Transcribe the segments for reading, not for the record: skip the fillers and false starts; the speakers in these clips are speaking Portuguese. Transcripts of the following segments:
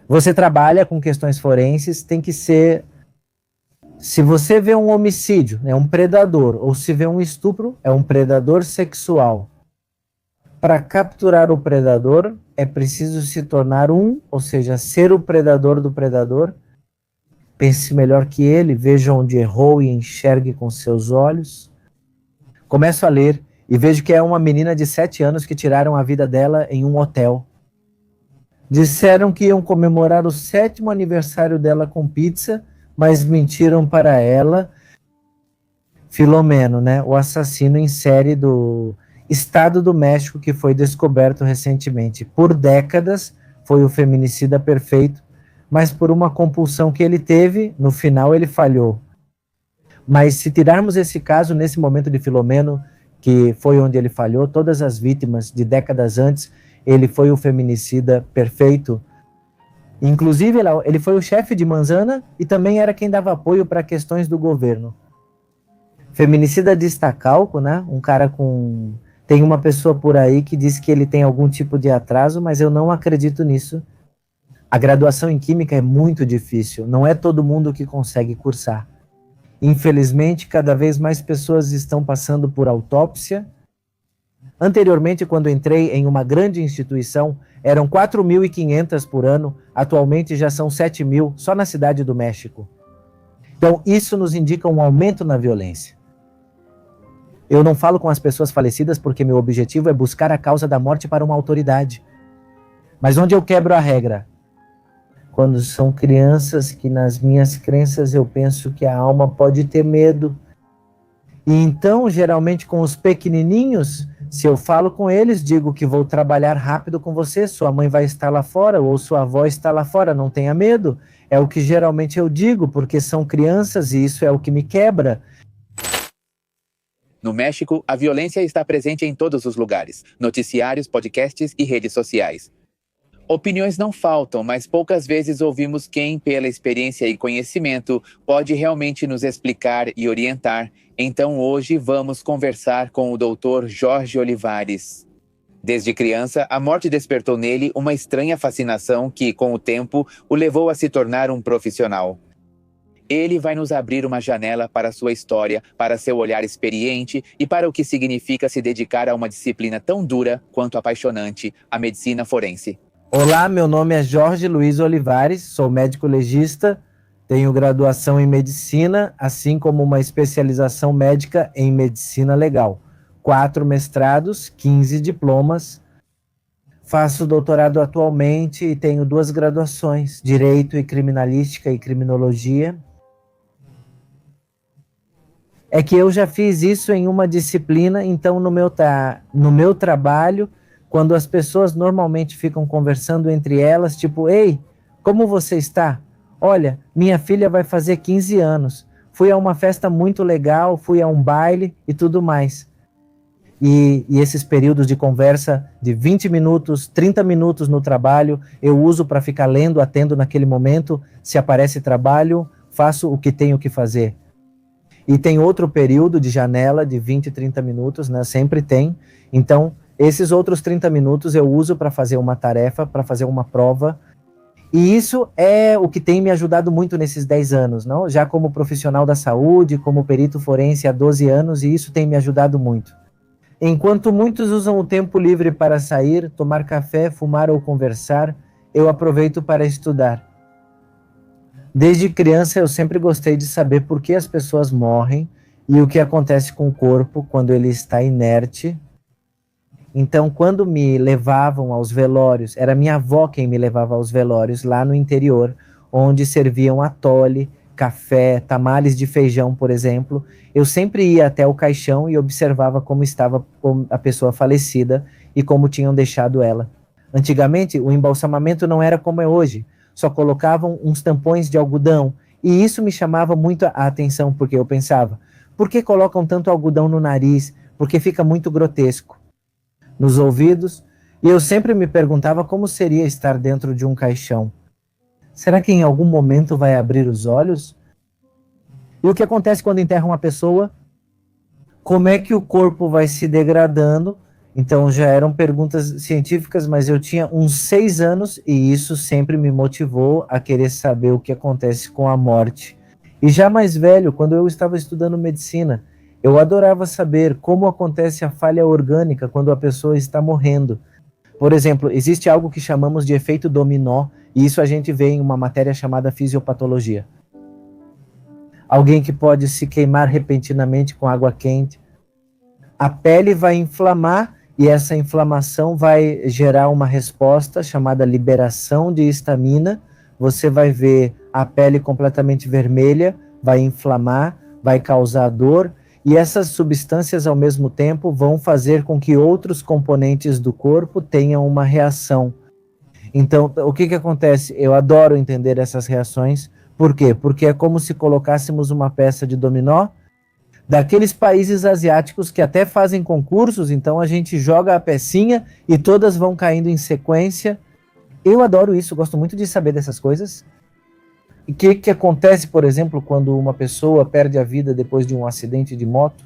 Você trabalha com questões forenses, tem que ser... Se você vê um homicídio, é um predador, ou se vê um estupro, é um predador sexual. Para capturar o predador, é preciso se tornar ou seja, ser o predador do predador. Pense melhor que ele, veja onde errou e enxergue com seus olhos. Começo a ler e vejo que é uma menina de 7 anos que tiraram a vida dela em um hotel. Disseram que iam comemorar o 7º aniversário dela com pizza, mas mentiram para ela. Filomeno, né? O assassino em série do Estado do México, que foi descoberto recentemente. Por décadas, foi o feminicida perfeito, mas por uma compulsão que ele teve, no final ele falhou. Mas se tirarmos esse caso, nesse momento de Filomeno, que foi onde ele falhou, todas as vítimas de décadas antes, ele foi o feminicida perfeito. Inclusive, ele foi o chefe de Manzana e também era quem dava apoio para questões do governo. Feminicida de Iztacalco, né? Um cara com... Tem uma pessoa por aí que diz que ele tem algum tipo de atraso, mas eu não acredito nisso. A graduação em Química é muito difícil, não é todo mundo que consegue cursar. Infelizmente, cada vez mais pessoas estão passando por autópsia. Anteriormente, quando entrei em uma grande instituição, eram 4.500 por ano, atualmente já são 7.000, só na Cidade do México. Então, isso nos indica um aumento na violência. Eu não falo com as pessoas falecidas porque meu objetivo é buscar a causa da morte para uma autoridade. Mas onde eu quebro a regra? Quando são crianças que nas minhas crenças eu penso que a alma pode ter medo. E então, geralmente com os pequenininhos, se eu falo com eles, digo que vou trabalhar rápido com você, sua mãe vai estar lá fora, ou sua avó está lá fora, não tenha medo. É o que geralmente eu digo, porque são crianças e isso é o que me quebra. No México, a violência está presente em todos os lugares, noticiários, podcasts e redes sociais. Opiniões não faltam, mas poucas vezes ouvimos quem, pela experiência e conhecimento, pode realmente nos explicar e orientar. Então hoje vamos conversar com o Dr. Jorge Olivares. Desde criança, a morte despertou nele uma estranha fascinação que, com o tempo, o levou a se tornar um profissional. Ele vai nos abrir uma janela para sua história, para seu olhar experiente e para o que significa se dedicar a uma disciplina tão dura quanto apaixonante, a medicina forense. Olá, meu nome é Jorge Luiz Olivares, sou médico legista, tenho graduação em medicina, assim como uma especialização médica em medicina legal. 4 mestrados, 15 diplomas. Faço doutorado atualmente e tenho 2 graduações, Direito e Criminalística e Criminologia. É que eu já fiz isso em uma disciplina, então no meu trabalho, quando as pessoas normalmente ficam conversando entre elas, tipo, ei, como você está? Olha, minha filha vai fazer 15 anos. Fui a uma festa muito legal, fui a um baile e tudo mais. E esses períodos de conversa de 20 minutos, 30 minutos no trabalho, eu uso para ficar lendo, atendo naquele momento. Se aparece trabalho, faço o que tenho que fazer. E tem outro período de janela de 20, 30 minutos, né? Sempre tem. Então, esses outros 30 minutos eu uso para fazer uma tarefa, para fazer uma prova. E isso é o que tem me ajudado muito nesses 10 anos, não? Já como profissional da saúde, como perito forense há 12 anos, e isso tem me ajudado muito. Enquanto muitos usam o tempo livre para sair, tomar café, fumar ou conversar, eu aproveito para estudar. Desde criança eu sempre gostei de saber por que as pessoas morrem e o que acontece com o corpo quando ele está inerte. Então, quando me levavam aos velórios, era minha avó quem me levava aos velórios lá no interior, onde serviam atole, café, tamales de feijão, por exemplo. Eu sempre ia até o caixão e observava como estava a pessoa falecida e como tinham deixado ela. Antigamente, o embalsamamento não era como é hoje. Só colocavam uns tampões de algodão. E isso me chamava muito a atenção, porque eu pensava, por que colocam tanto algodão no nariz? Porque fica muito grotesco. Nos ouvidos, e eu sempre me perguntava como seria estar dentro de um caixão. Será que em algum momento vai abrir os olhos? E o que acontece quando enterram uma pessoa? Como é que o corpo vai se degradando? Então já eram perguntas científicas, mas eu tinha uns 6 anos e isso sempre me motivou a querer saber o que acontece com a morte. E já mais velho, quando eu estava estudando medicina, eu adorava saber como acontece a falha orgânica quando a pessoa está morrendo. Por exemplo, existe algo que chamamos de efeito dominó, e isso a gente vê em uma matéria chamada fisiopatologia. Alguém que pode se queimar repentinamente com água quente. A pele vai inflamar e essa inflamação vai gerar uma resposta chamada liberação de histamina. Você vai ver a pele completamente vermelha, vai inflamar, vai causar dor, e essas substâncias ao mesmo tempo vão fazer com que outros componentes do corpo tenham uma reação. Então, o que acontece? Eu adoro entender essas reações. Por quê? Porque é como se colocássemos uma peça de dominó daqueles países asiáticos que até fazem concursos, então a gente joga a pecinha e todas vão caindo em sequência. Eu adoro isso, gosto muito de saber dessas coisas. E o que acontece, por exemplo, quando uma pessoa perde a vida depois de um acidente de moto?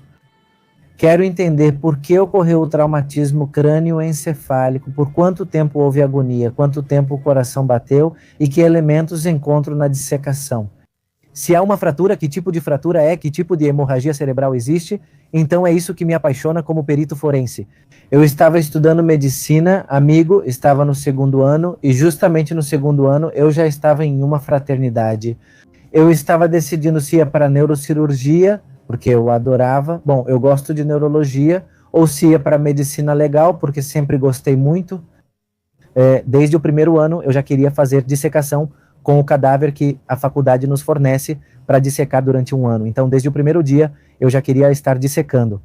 Quero entender por que ocorreu o traumatismo crânioencefálico, por quanto tempo houve agonia, quanto tempo o coração bateu e que elementos encontro na dissecação. Se há uma fratura, que tipo de fratura é, que tipo de hemorragia cerebral existe, então é isso que me apaixona como perito forense. Eu estava estudando medicina, amigo, estava no 2º ano, e justamente no 2º ano eu já estava em uma fraternidade. Eu estava decidindo se ia para neurocirurgia, porque eu adorava, bom, eu gosto de neurologia, ou se ia para medicina legal, porque sempre gostei muito. Desde o 1º ano eu já queria fazer dissecação com o cadáver que a faculdade nos fornece para dissecar durante 1 ano. Então, desde o 1º dia, eu já queria estar dissecando.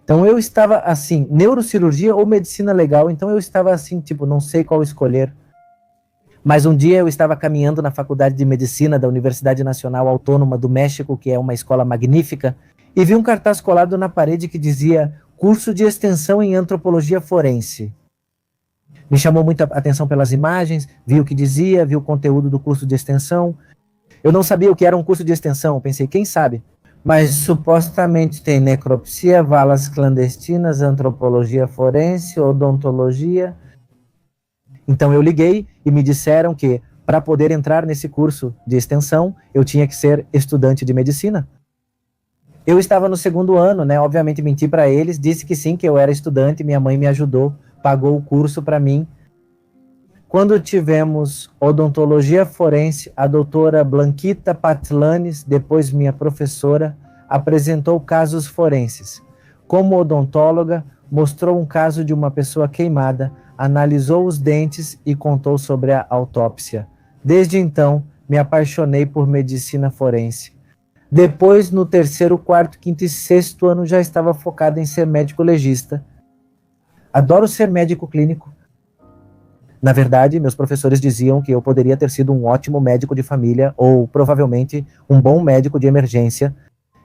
Então, eu estava assim, neurocirurgia ou medicina legal, então eu estava assim, tipo, não sei qual escolher. Mas um dia eu estava caminhando na Faculdade de Medicina da Universidade Nacional Autônoma do México, que é uma escola magnífica, e vi um cartaz colado na parede que dizia Curso de Extensão em Antropologia Forense. Me chamou muita atenção pelas imagens, vi o que dizia, vi o conteúdo do curso de extensão. Eu não sabia o que era um curso de extensão, pensei, quem sabe? Mas supostamente tem necropsia, valas clandestinas, antropologia forense, odontologia. Então eu liguei e me disseram que para poder entrar nesse curso de extensão, eu tinha que ser estudante de medicina. Eu estava no 2º ano, né? Obviamente menti para eles, disse que sim, que eu era estudante, minha mãe me ajudou, pagou o curso para mim. Quando tivemos odontologia forense, a doutora Blanquita Patlanes, depois minha professora, apresentou casos forenses. Como odontóloga, mostrou um caso de uma pessoa queimada, analisou os dentes e contou sobre a autópsia. Desde então, me apaixonei por medicina forense. Depois, no 3º, 4º, 5º e 6º ano, já estava focado em ser médico legista. Adoro ser médico clínico. Na verdade, meus professores diziam que eu poderia ter sido um ótimo médico de família ou, provavelmente, um bom médico de emergência.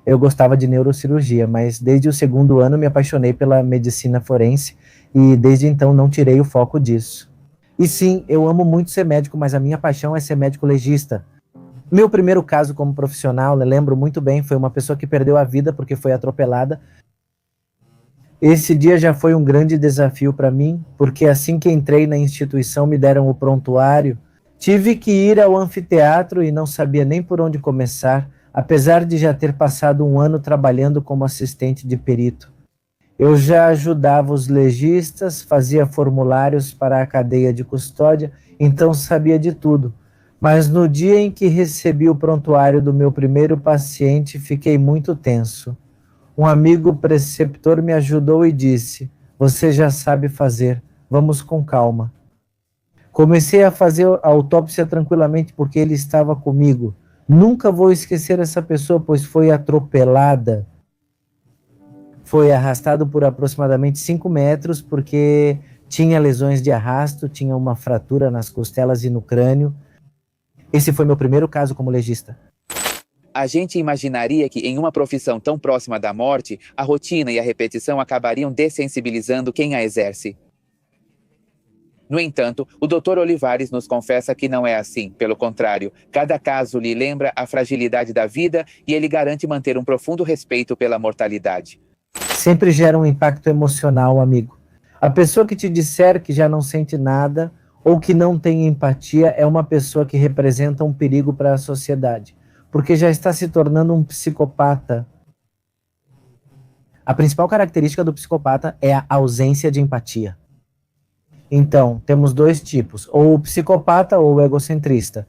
Eu gostava de neurocirurgia, mas desde o 2º ano me apaixonei pela medicina forense e desde então não tirei o foco disso. E sim, eu amo muito ser médico, mas a minha paixão é ser médico legista. Meu primeiro caso como profissional, lembro muito bem, foi uma pessoa que perdeu a vida porque foi atropelada. Esse dia já foi um grande desafio para mim, porque assim que entrei na instituição me deram o prontuário. Tive que ir ao anfiteatro e não sabia nem por onde começar, apesar de já ter passado 1 ano trabalhando como assistente de perito. Eu já ajudava os legistas, fazia formulários para a cadeia de custódia, então sabia de tudo. Mas no dia em que recebi o prontuário do meu primeiro paciente, fiquei muito tenso. Um amigo preceptor me ajudou e disse, você já sabe fazer, vamos com calma. Comecei a fazer a autópsia tranquilamente porque ele estava comigo. Nunca vou esquecer essa pessoa, pois foi atropelada. Foi arrastado por aproximadamente 5 metros porque tinha lesões de arrasto, tinha uma fratura nas costelas e no crânio. Esse foi meu primeiro caso como legista. A gente imaginaria que em uma profissão tão próxima da morte, a rotina e a repetição acabariam dessensibilizando quem a exerce. No entanto, o Dr. Olivares nos confessa que não é assim. Pelo contrário, cada caso lhe lembra a fragilidade da vida e ele garante manter um profundo respeito pela mortalidade. Sempre gera um impacto emocional, amigo. A pessoa que te disser que já não sente nada ou que não tem empatia é uma pessoa que representa um perigo para a sociedade, porque já está se tornando um psicopata. A principal característica do psicopata é a ausência de empatia. Então, temos dois tipos, ou o psicopata ou o egocentrista,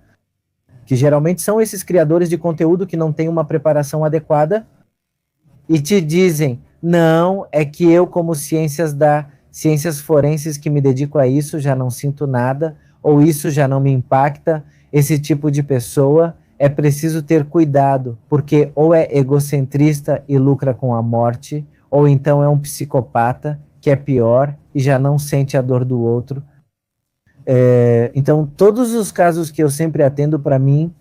que geralmente são esses criadores de conteúdo que não têm uma preparação adequada e te dizem, não, é que eu como ciências forenses que me dedico a isso já não sinto nada, ou isso já não me impacta. Esse tipo de pessoa é preciso ter cuidado, porque ou é egocentrista e lucra com a morte, ou então é um psicopata, que é pior e já não sente a dor do outro. Então, todos os casos que eu sempre atendo, para mim,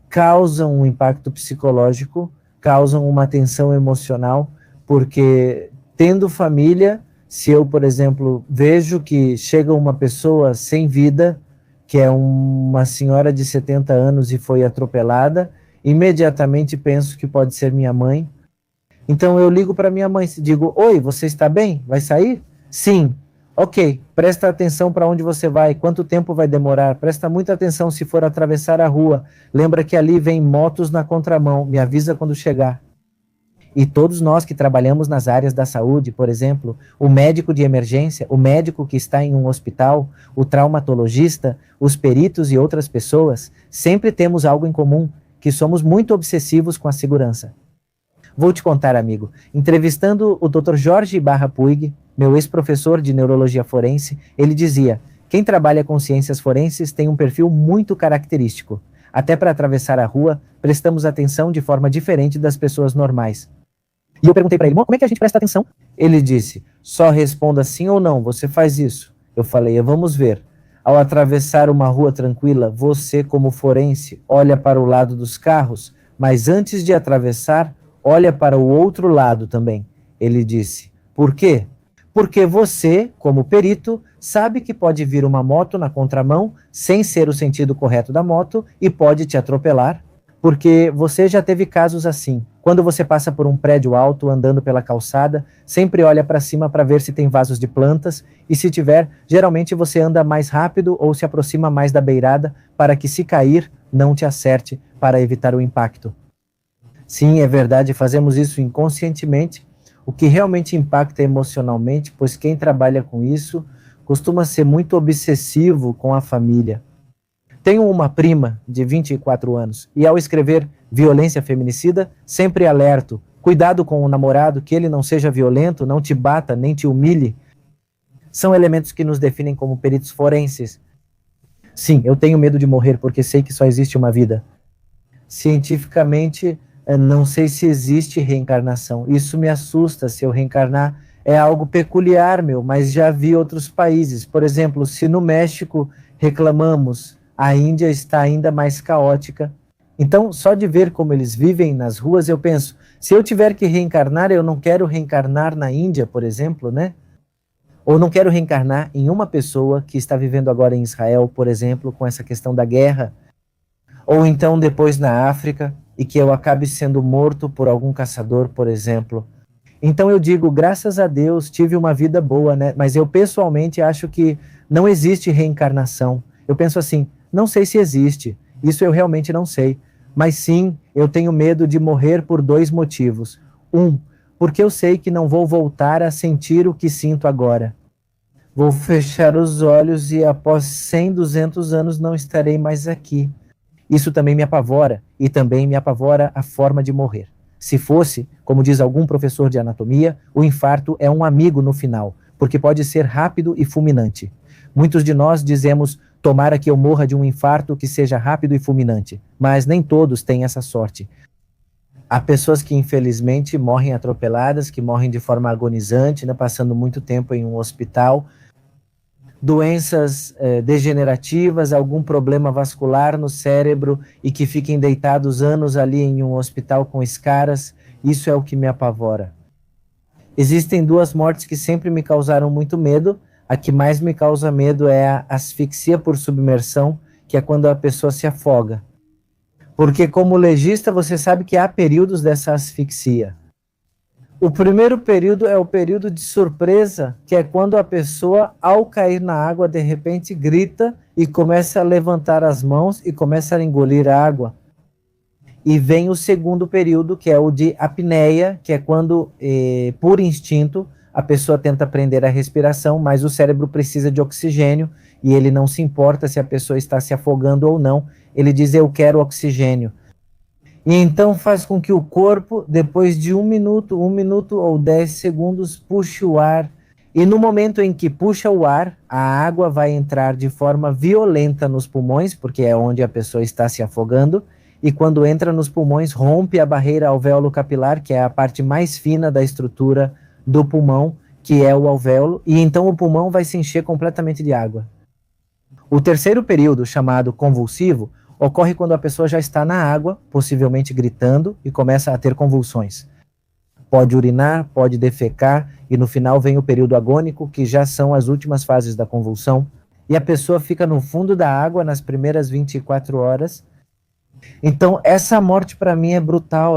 causam um impacto psicológico, causam uma tensão emocional, porque tendo família, se eu, por exemplo, vejo que chega uma pessoa sem vida, que é uma senhora de 70 anos e foi atropelada, imediatamente penso que pode ser minha mãe. Então eu ligo para minha mãe e digo, oi, você está bem? Vai sair? Sim. Ok, presta atenção para onde você vai, quanto tempo vai demorar, presta muita atenção se for atravessar a rua, lembra que ali vem motos na contramão, me avisa quando chegar. E todos nós que trabalhamos nas áreas da saúde, por exemplo, o médico de emergência, o médico que está em um hospital, o traumatologista, os peritos e outras pessoas, sempre temos algo em comum, que somos muito obsessivos com a segurança. Vou te contar, amigo, entrevistando o Dr. Jorge Ibarra Puig, meu ex-professor de neurologia forense, ele dizia, quem trabalha com ciências forenses tem um perfil muito característico. Até para atravessar a rua, prestamos atenção de forma diferente das pessoas normais. E eu perguntei para ele, como é que a gente presta atenção? Ele disse, só responda sim ou não, você faz isso. Eu falei, vamos ver. Ao atravessar uma rua tranquila, você, como forense, olha para o lado dos carros, mas antes de atravessar, olha para o outro lado também. Ele disse, por quê? Porque você, como perito, sabe que pode vir uma moto na contramão, sem ser o sentido correto da moto, e pode te atropelar, porque você já teve casos assim. Quando você passa por um prédio alto, andando pela calçada, sempre olha para cima para ver se tem vasos de plantas, e se tiver, geralmente você anda mais rápido ou se aproxima mais da beirada, para que se cair, não te acerte, para evitar o impacto. Sim, é verdade, fazemos isso inconscientemente, o que realmente impacta emocionalmente, pois quem trabalha com isso costuma ser muito obsessivo com a família. Tenho uma prima de 24 anos e ao escrever violência feminicida, sempre alerto, cuidado com o namorado, que ele não seja violento, não te bata, nem te humilhe. São elementos que nos definem como peritos forenses. Sim, eu tenho medo de morrer porque sei que só existe uma vida. Cientificamente, não sei se existe reencarnação. Isso me assusta, se eu reencarnar. É algo peculiar, mas já vi outros países. Por exemplo, se no México reclamamos, a Índia está ainda mais caótica. Então, só de ver como eles vivem nas ruas, eu penso, se eu tiver que reencarnar, eu não quero reencarnar na Índia, por exemplo, né? Ou não quero reencarnar em uma pessoa que está vivendo agora em Israel, por exemplo, com essa questão da guerra. Ou então depois na África, e que eu acabe sendo morto por algum caçador, por exemplo. Então eu digo, graças a Deus, tive uma vida boa, né? Mas eu pessoalmente acho que não existe reencarnação. Eu penso assim, não sei se existe, isso eu realmente não sei. Mas sim, eu tenho medo de morrer por dois motivos. Um, porque eu sei que não vou voltar a sentir o que sinto agora. Vou fechar os olhos e após 100, 200 anos não estarei mais aqui. Isso também me apavora, e também me apavora a forma de morrer. Se fosse, como diz algum professor de anatomia, o infarto é um amigo no final, porque pode ser rápido e fulminante. Muitos de nós dizemos, tomara que eu morra de um infarto que seja rápido e fulminante, mas nem todos têm essa sorte. Há pessoas que infelizmente morrem atropeladas, que morrem de forma agonizante, né, passando muito tempo em um hospital, doenças degenerativas, algum problema vascular no cérebro e que fiquem deitados anos ali em um hospital com escaras, isso é o que me apavora. Existem duas mortes que sempre me causaram muito medo. A que mais me causa medo é a asfixia por submersão, que é quando a pessoa se afoga. Porque como legista você sabe que há períodos dessa asfixia. O primeiro período é o período de surpresa, que é quando a pessoa, ao cair na água, de repente grita e começa a levantar as mãos e começa a engolir a água. E vem o segundo período, que é o de apneia, que é quando, por instinto, a pessoa tenta prender a respiração, mas o cérebro precisa de oxigênio e ele não se importa se a pessoa está se afogando ou não. Ele diz, eu quero oxigênio. E então faz com que o corpo, depois de 1 minuto ou 10 segundos, puxe o ar. E no momento em que puxa o ar, a água vai entrar de forma violenta nos pulmões, porque é onde a pessoa está se afogando. E quando entra nos pulmões, rompe a barreira alvéolo-capilar, que é a parte mais fina da estrutura do pulmão, que é o alvéolo. E então o pulmão vai se encher completamente de água. O terceiro período, chamado convulsivo, ocorre quando a pessoa já está na água, possivelmente gritando, e começa a ter convulsões. Pode urinar, pode defecar, e no final vem o período agônico, que já são as últimas fases da convulsão, e a pessoa fica no fundo da água nas primeiras 24 horas. Então, essa morte para mim é brutal,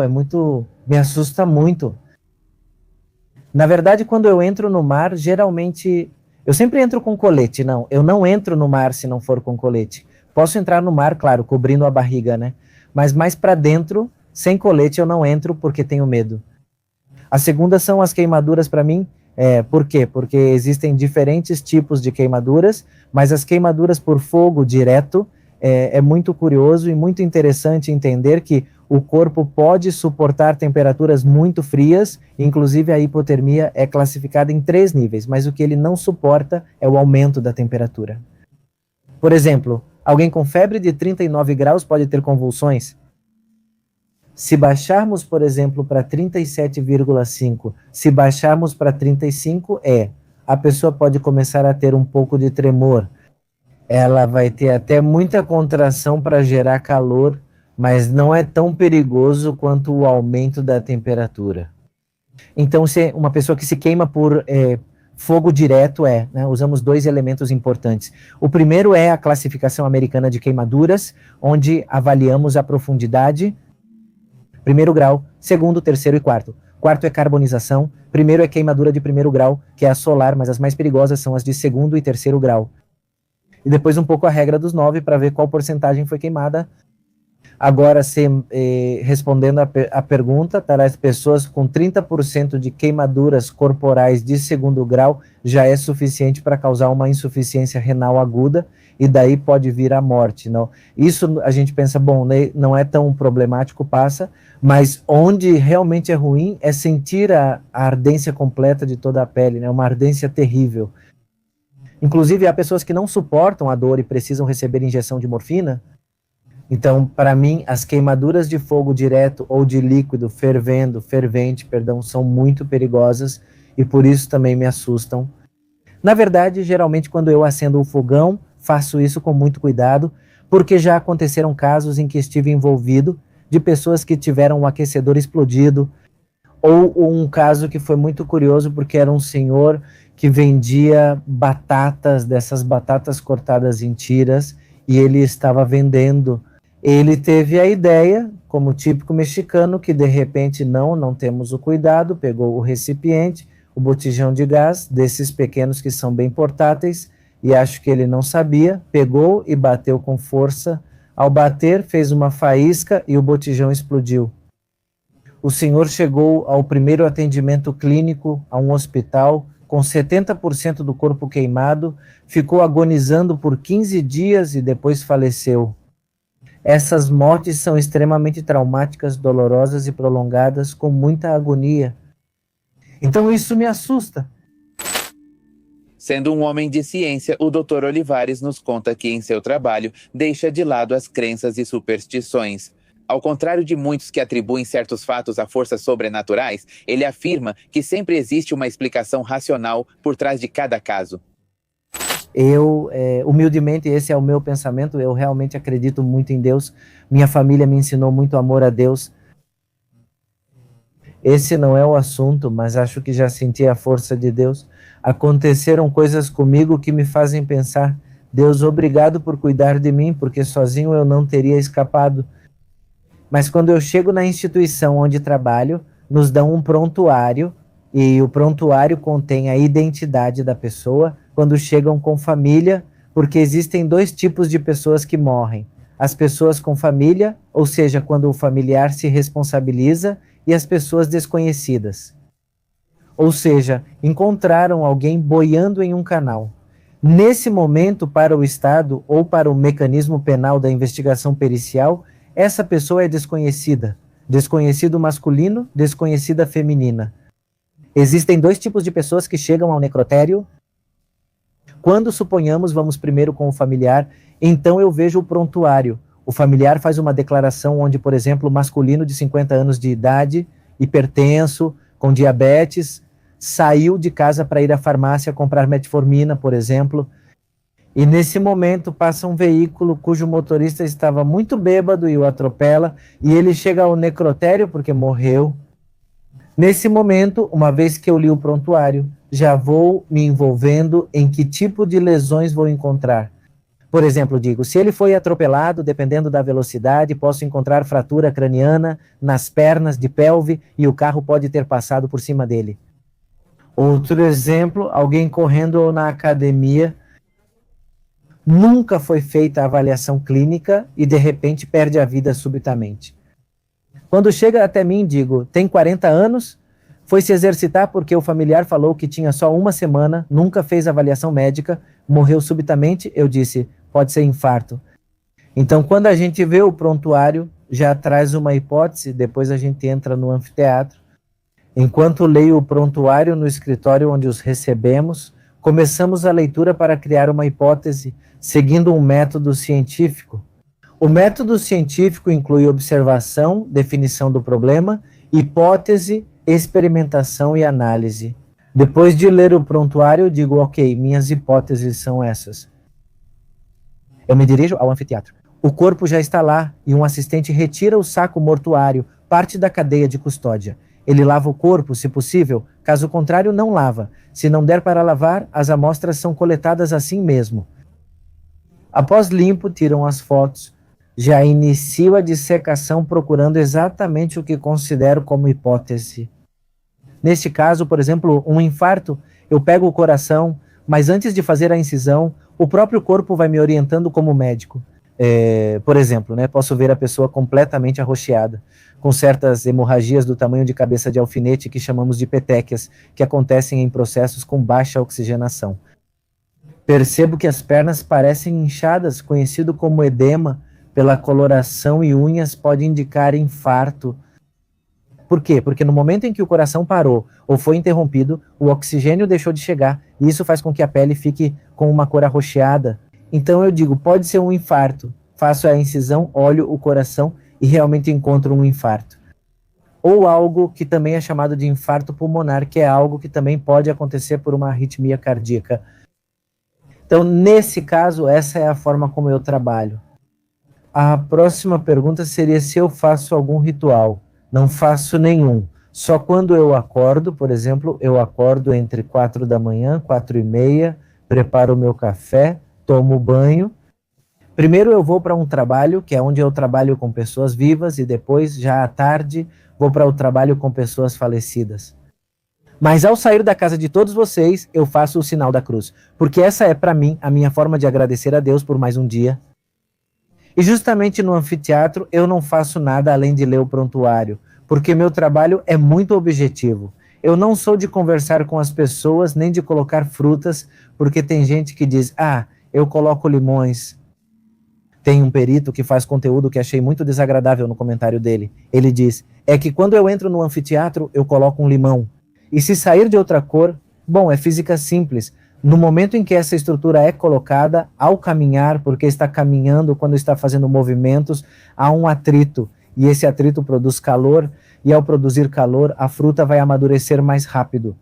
me assusta muito. Na verdade, quando eu entro no mar, geralmente, eu sempre entro com colete, eu não entro no mar se não for com colete. Posso entrar no mar, claro, cobrindo a barriga, né? Mas mais para dentro, sem colete, eu não entro porque tenho medo. A segunda são as queimaduras para mim. Por quê? Porque existem diferentes tipos de queimaduras, mas as queimaduras por fogo direto é muito curioso e muito interessante entender que o corpo pode suportar temperaturas muito frias, inclusive a hipotermia é classificada em 3 níveis, mas o que ele não suporta é o aumento da temperatura. Por exemplo, alguém com febre de 39 graus pode ter convulsões. Se baixarmos, por exemplo, para 37,5, se baixarmos para 35, a pessoa pode começar a ter um pouco de tremor. Ela vai ter até muita contração para gerar calor, mas não é tão perigoso quanto o aumento da temperatura. Então, se uma pessoa que se queima por fogo direto usamos 2 elementos importantes. O primeiro é a classificação americana de queimaduras, onde avaliamos a profundidade, 1º grau, 2º, 3º e 4º. 4º é carbonização, 1º é queimadura de 1º grau, que é a solar, mas as mais perigosas são as de 2º e 3º grau. E depois um pouco a regra dos 9 para ver qual porcentagem foi queimada. Agora, respondendo a pergunta, as pessoas com 30% de queimaduras corporais de 2º grau já é suficiente para causar uma insuficiência renal aguda e daí pode vir a morte. Não? Isso a gente pensa, não é tão problemático, passa, mas onde realmente é ruim é sentir a ardência completa de toda a pele, uma ardência terrível. Inclusive, há pessoas que não suportam a dor e precisam receber injeção de morfina. Então, para mim, as queimaduras de fogo direto ou de líquido fervente, são muito perigosas e por isso também me assustam. Na verdade, geralmente quando eu acendo o fogão, faço isso com muito cuidado, porque já aconteceram casos em que estive envolvido de pessoas que tiveram um aquecedor explodido, ou um caso que foi muito curioso, porque era um senhor que vendia batatas, dessas batatas cortadas em tiras, e ele estava vendendo. Ele teve a ideia, como típico mexicano, que de repente não temos o cuidado, pegou o recipiente, o botijão de gás, desses pequenos que são bem portáteis, e acho que ele não sabia, pegou e bateu com força. Ao bater, fez uma faísca e o botijão explodiu. O senhor chegou ao primeiro atendimento clínico, a um hospital, com 70% do corpo queimado, ficou agonizando por 15 dias e depois faleceu. Essas mortes são extremamente traumáticas, dolorosas e prolongadas, com muita agonia. Então isso me assusta. Sendo um homem de ciência, o Dr. Olivares nos conta que em seu trabalho deixa de lado as crenças e superstições. Ao contrário de muitos que atribuem certos fatos a forças sobrenaturais, ele afirma que sempre existe uma explicação racional por trás de cada caso. Eu, humildemente, esse é o meu pensamento, eu realmente acredito muito em Deus. Minha família me ensinou muito amor a Deus. Esse não é o assunto, mas acho que já senti a força de Deus. Aconteceram coisas comigo que me fazem pensar, Deus, obrigado por cuidar de mim, porque sozinho eu não teria escapado. Mas quando eu chego na instituição onde trabalho, nos dão um prontuário, e o prontuário contém a identidade da pessoa quando chegam com família, porque existem 2 tipos de pessoas que morrem. As pessoas com família, ou seja, quando o familiar se responsabiliza, e as pessoas desconhecidas. Ou seja, encontraram alguém boiando em um canal. Nesse momento, para o Estado ou para o mecanismo penal da investigação pericial, essa pessoa é desconhecida. Desconhecido masculino, desconhecida feminina. Existem 2 tipos de pessoas que chegam ao necrotério. Quando suponhamos, vamos primeiro com o familiar, então eu vejo o prontuário. O familiar faz uma declaração onde, por exemplo, masculino de 50 anos de idade, hipertenso, com diabetes, saiu de casa para ir à farmácia comprar metformina, por exemplo, e nesse momento passa um veículo cujo motorista estava muito bêbado e o atropela, e ele chega ao necrotério porque morreu. Nesse momento, uma vez que eu li o prontuário, já vou me envolvendo em que tipo de lesões vou encontrar. Por exemplo, digo, se ele foi atropelado, dependendo da velocidade, posso encontrar fratura craniana nas pernas, de pelve, e o carro pode ter passado por cima dele. Outro exemplo, alguém correndo na academia, nunca foi feita a avaliação clínica e de repente perde a vida subitamente. Quando chega até mim, digo, tem 40 anos, foi se exercitar porque o familiar falou que tinha só 1 semana, nunca fez avaliação médica, morreu subitamente, eu disse, pode ser infarto. Então, quando a gente vê o prontuário, já traz uma hipótese, depois a gente entra no anfiteatro. Enquanto leio o prontuário no escritório onde os recebemos, começamos a leitura para criar uma hipótese, seguindo um método científico. O método científico inclui observação, definição do problema, hipótese, experimentação e análise. Depois de ler o prontuário, digo, ok, minhas hipóteses são essas. Eu me dirijo ao anfiteatro. O corpo já está lá e um assistente retira o saco mortuário, parte da cadeia de custódia. Ele lava o corpo, se possível, caso contrário, não lava. Se não der para lavar, as amostras são coletadas assim mesmo. Após limpo, tiram as fotos. Já inicio a dissecação procurando exatamente o que considero como hipótese. Neste caso, por exemplo, um infarto, eu pego o coração, mas antes de fazer a incisão, o próprio corpo vai me orientando como médico. Por exemplo, posso ver a pessoa completamente arroxeada, com certas hemorragias do tamanho de cabeça de alfinete que chamamos de petequias, que acontecem em processos com baixa oxigenação. Percebo que as pernas parecem inchadas, conhecido como edema, pela coloração, e unhas pode indicar infarto. Por quê? Porque no momento em que o coração parou ou foi interrompido, o oxigênio deixou de chegar, e isso faz com que a pele fique com uma cor arroxeada. Então eu digo, pode ser um infarto. Faço a incisão, olho o coração e realmente encontro um infarto. Ou algo que também é chamado de infarto pulmonar, que é algo que também pode acontecer por uma arritmia cardíaca. Então, nesse caso, essa é a forma como eu trabalho. A próxima pergunta seria se eu faço algum ritual. Não faço nenhum. Só quando eu acordo, por exemplo, eu acordo entre 4 da manhã, 4h30, preparo o meu café, tomo banho. Primeiro eu vou para um trabalho, que é onde eu trabalho com pessoas vivas, e depois, já à tarde, vou para o trabalho com pessoas falecidas. Mas ao sair da casa de todos vocês, eu faço o sinal da cruz, porque essa é para mim a minha forma de agradecer a Deus por mais um dia. E justamente no anfiteatro eu não faço nada além de ler o prontuário, porque meu trabalho é muito objetivo. Eu não sou de conversar com as pessoas, nem de colocar frutas, porque tem gente que diz, eu coloco limões. Tem um perito que faz conteúdo que achei muito desagradável no comentário dele. Ele diz, é que quando eu entro no anfiteatro, eu coloco um limão. E se sair de outra cor, bom, é física simples. No momento em que essa estrutura é colocada, ao caminhar, porque está caminhando quando está fazendo movimentos, há um atrito. E esse atrito produz calor, e ao produzir calor, a fruta vai amadurecer mais rápido.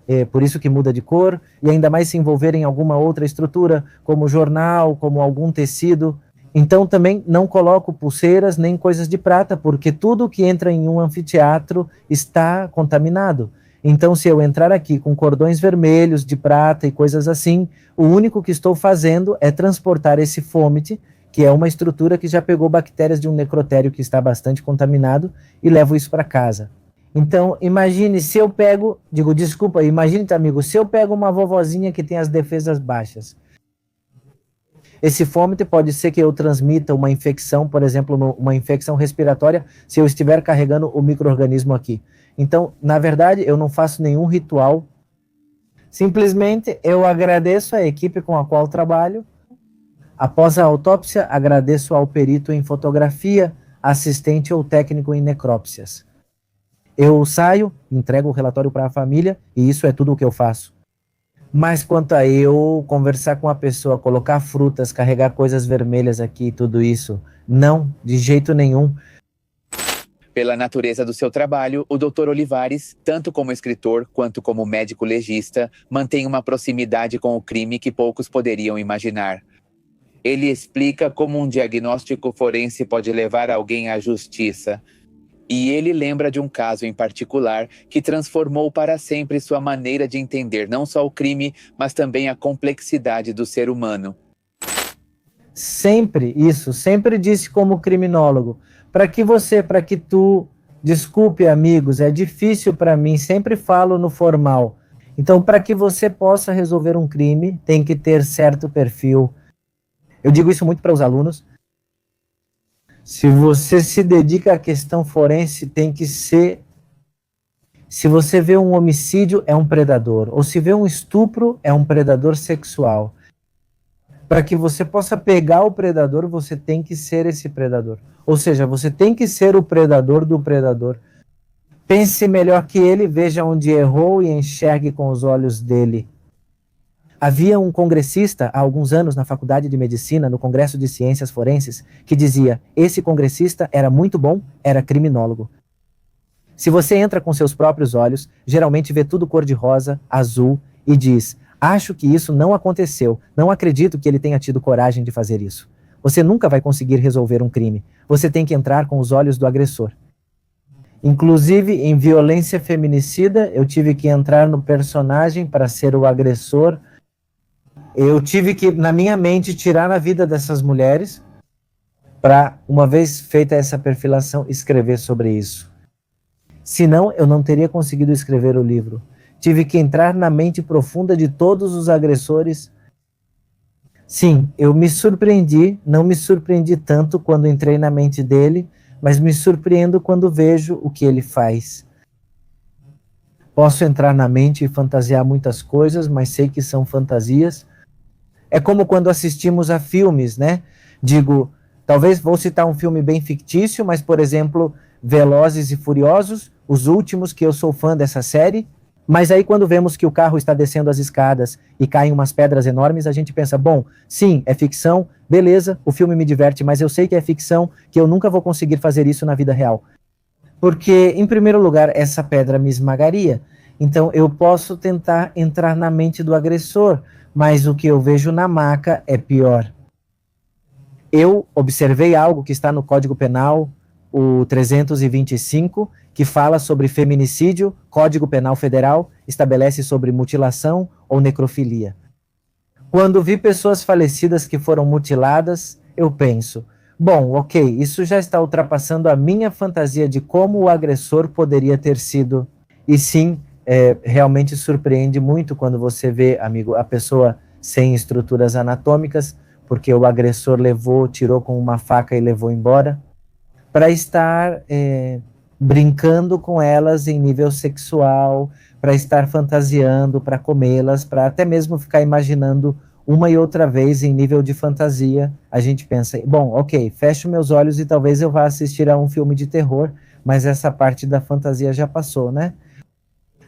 É por isso que muda de cor, e ainda mais se envolver em alguma outra estrutura, como jornal, como algum tecido. Então também não coloco pulseiras nem coisas de prata, porque tudo que entra em um anfiteatro está contaminado. Então, se eu entrar aqui com cordões vermelhos de prata e coisas assim, o único que estou fazendo é transportar esse fômite, que é uma estrutura que já pegou bactérias de um necrotério que está bastante contaminado, e levo isso para casa. Então, imagine se eu pego, imagine, amigo, se eu pego uma vovozinha que tem as defesas baixas. Esse vômito pode ser que eu transmita uma infecção, por exemplo, uma infecção respiratória, se eu estiver carregando o micro-organismo aqui. Então, na verdade, eu não faço nenhum ritual. Simplesmente eu agradeço a equipe com a qual trabalho. Após a autópsia, agradeço ao perito em fotografia, assistente ou técnico em necrópsias. Eu saio, entrego o relatório para a família e isso é tudo o que eu faço. Mas quanto a eu conversar com a pessoa, colocar frutas, carregar coisas vermelhas aqui, tudo isso, não, de jeito nenhum. Pela natureza do seu trabalho, o Dr. Olivares, tanto como escritor quanto como médico legista, mantém uma proximidade com o crime que poucos poderiam imaginar. Ele explica como um diagnóstico forense pode levar alguém à justiça. E ele lembra de um caso em particular que transformou para sempre sua maneira de entender não só o crime, mas também a complexidade do ser humano. Sempre disse como criminólogo. Para que tu, desculpe amigos, é difícil para mim, sempre falo no formal. Então, para que você possa resolver um crime, tem que ter certo perfil. Eu digo isso muito para os alunos. Se você se dedica à questão forense, tem que ser... Se você vê um homicídio, é um predador. Ou se vê um estupro, é um predador sexual. Para que você possa pegar o predador, você tem que ser esse predador. Ou seja, você tem que ser o predador do predador. Pense melhor que ele, veja onde errou e enxergue com os olhos dele. Havia um congressista há alguns anos na Faculdade de Medicina, no Congresso de Ciências Forenses, que dizia: esse congressista era muito bom, era criminólogo. Se você entra com seus próprios olhos, geralmente vê tudo cor-de-rosa, azul, e diz: acho que isso não aconteceu, não acredito que ele tenha tido coragem de fazer isso. Você nunca vai conseguir resolver um crime. Você tem que entrar com os olhos do agressor. Inclusive, em violência feminicida, eu tive que entrar no personagem para ser o agressor. Eu tive que, na minha mente, tirar a vida dessas mulheres para, uma vez feita essa perfilação, escrever sobre isso. Senão, eu não teria conseguido escrever o livro. Tive que entrar na mente profunda de todos os agressores. Sim, eu me surpreendi, não me surpreendi tanto quando entrei na mente dele, mas me surpreendo quando vejo o que ele faz. Posso entrar na mente e fantasiar muitas coisas, mas sei que são fantasias. É como quando assistimos a filmes, né? Digo, talvez vou citar um filme bem fictício, mas, por exemplo, Velozes e Furiosos, os últimos, que eu sou fã dessa série. Mas aí quando vemos que o carro está descendo as escadas e caem umas pedras enormes, a gente pensa, bom, sim, é ficção, beleza, o filme me diverte, mas eu sei que é ficção, que eu nunca vou conseguir fazer isso na vida real. Porque, em primeiro lugar, essa pedra me esmagaria. Então eu posso tentar entrar na mente do agressor, mas o que eu vejo na maca é pior. Eu observei algo que está no Código Penal, o 325, que fala sobre feminicídio. Código Penal Federal estabelece sobre mutilação ou necrofilia. Quando vi pessoas falecidas que foram mutiladas, eu penso, bom, ok, isso já está ultrapassando a minha fantasia de como o agressor poderia ter sido. E sim, realmente surpreende muito quando você vê, amigo, a pessoa sem estruturas anatômicas, porque o agressor tirou com uma faca e levou embora, para estar brincando com elas em nível sexual, para estar fantasiando, para comê-las, para até mesmo ficar imaginando uma e outra vez em nível de fantasia. A gente pensa, bom, ok, fecho meus olhos e talvez eu vá assistir a um filme de terror, mas essa parte da fantasia já passou, né?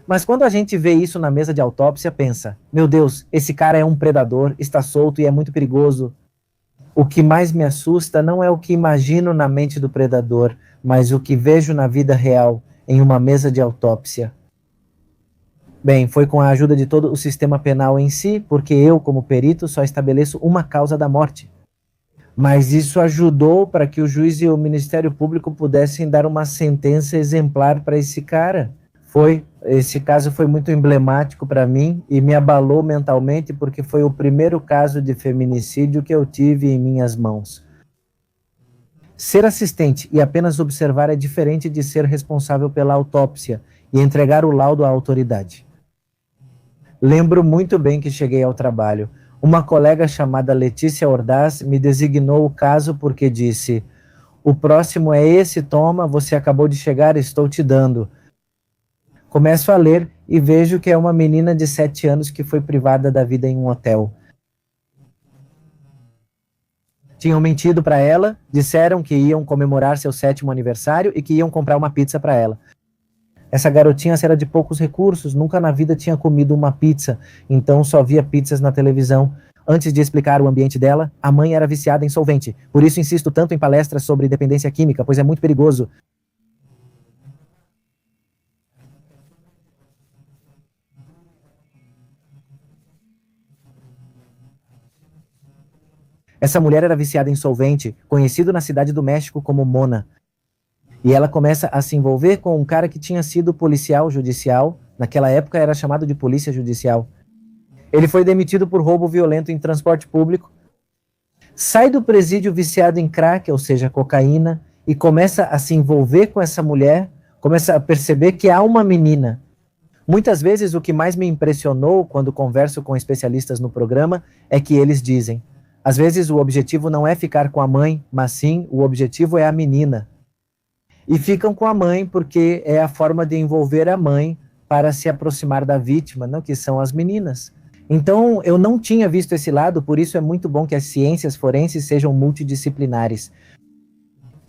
Mas quando a gente vê isso na mesa de autópsia, pensa, meu Deus, esse cara é um predador, está solto e é muito perigoso. O que mais me assusta não é o que imagino na mente do predador, mas o que vejo na vida real, em uma mesa de autópsia. Bem, foi com a ajuda de todo o sistema penal em si, porque eu, como perito, só estabeleço uma causa da morte. Mas isso ajudou para que o juiz e o Ministério Público pudessem dar uma sentença exemplar para esse cara. Esse caso foi muito emblemático para mim e me abalou mentalmente, porque foi o primeiro caso de feminicídio que eu tive em minhas mãos. Ser assistente e apenas observar é diferente de ser responsável pela autópsia e entregar o laudo à autoridade. Lembro muito bem que cheguei ao trabalho. Uma colega chamada Letícia Ordaz me designou o caso porque disse: "O próximo é esse, toma, você acabou de chegar, estou te dando." Começo a ler e vejo que é uma menina de 7 anos que foi privada da vida em um hotel. Tinham mentido para ela, disseram que iam comemorar seu 7º aniversário e que iam comprar uma pizza para ela. Essa garotinha era de poucos recursos, nunca na vida tinha comido uma pizza, então só via pizzas na televisão. Antes de explicar o ambiente dela, a mãe era viciada em solvente. Por isso insisto tanto em palestras sobre dependência química, pois é muito perigoso. Essa mulher era viciada em solvente, conhecido na cidade do México como Mona. E ela começa a se envolver com um cara que tinha sido policial judicial. Naquela época era chamado de polícia judicial. Ele foi demitido por roubo violento em transporte público. Sai do presídio viciado em crack, ou seja, cocaína, e começa a se envolver com essa mulher, começa a perceber que há uma menina. Muitas vezes o que mais me impressionou quando converso com especialistas no programa é que eles dizem: às vezes o objetivo não é ficar com a mãe, mas sim o objetivo é a menina. E ficam com a mãe porque é a forma de envolver a mãe para se aproximar da vítima, não? Que são as meninas. Então, eu não tinha visto esse lado, por isso é muito bom que as ciências forenses sejam multidisciplinares.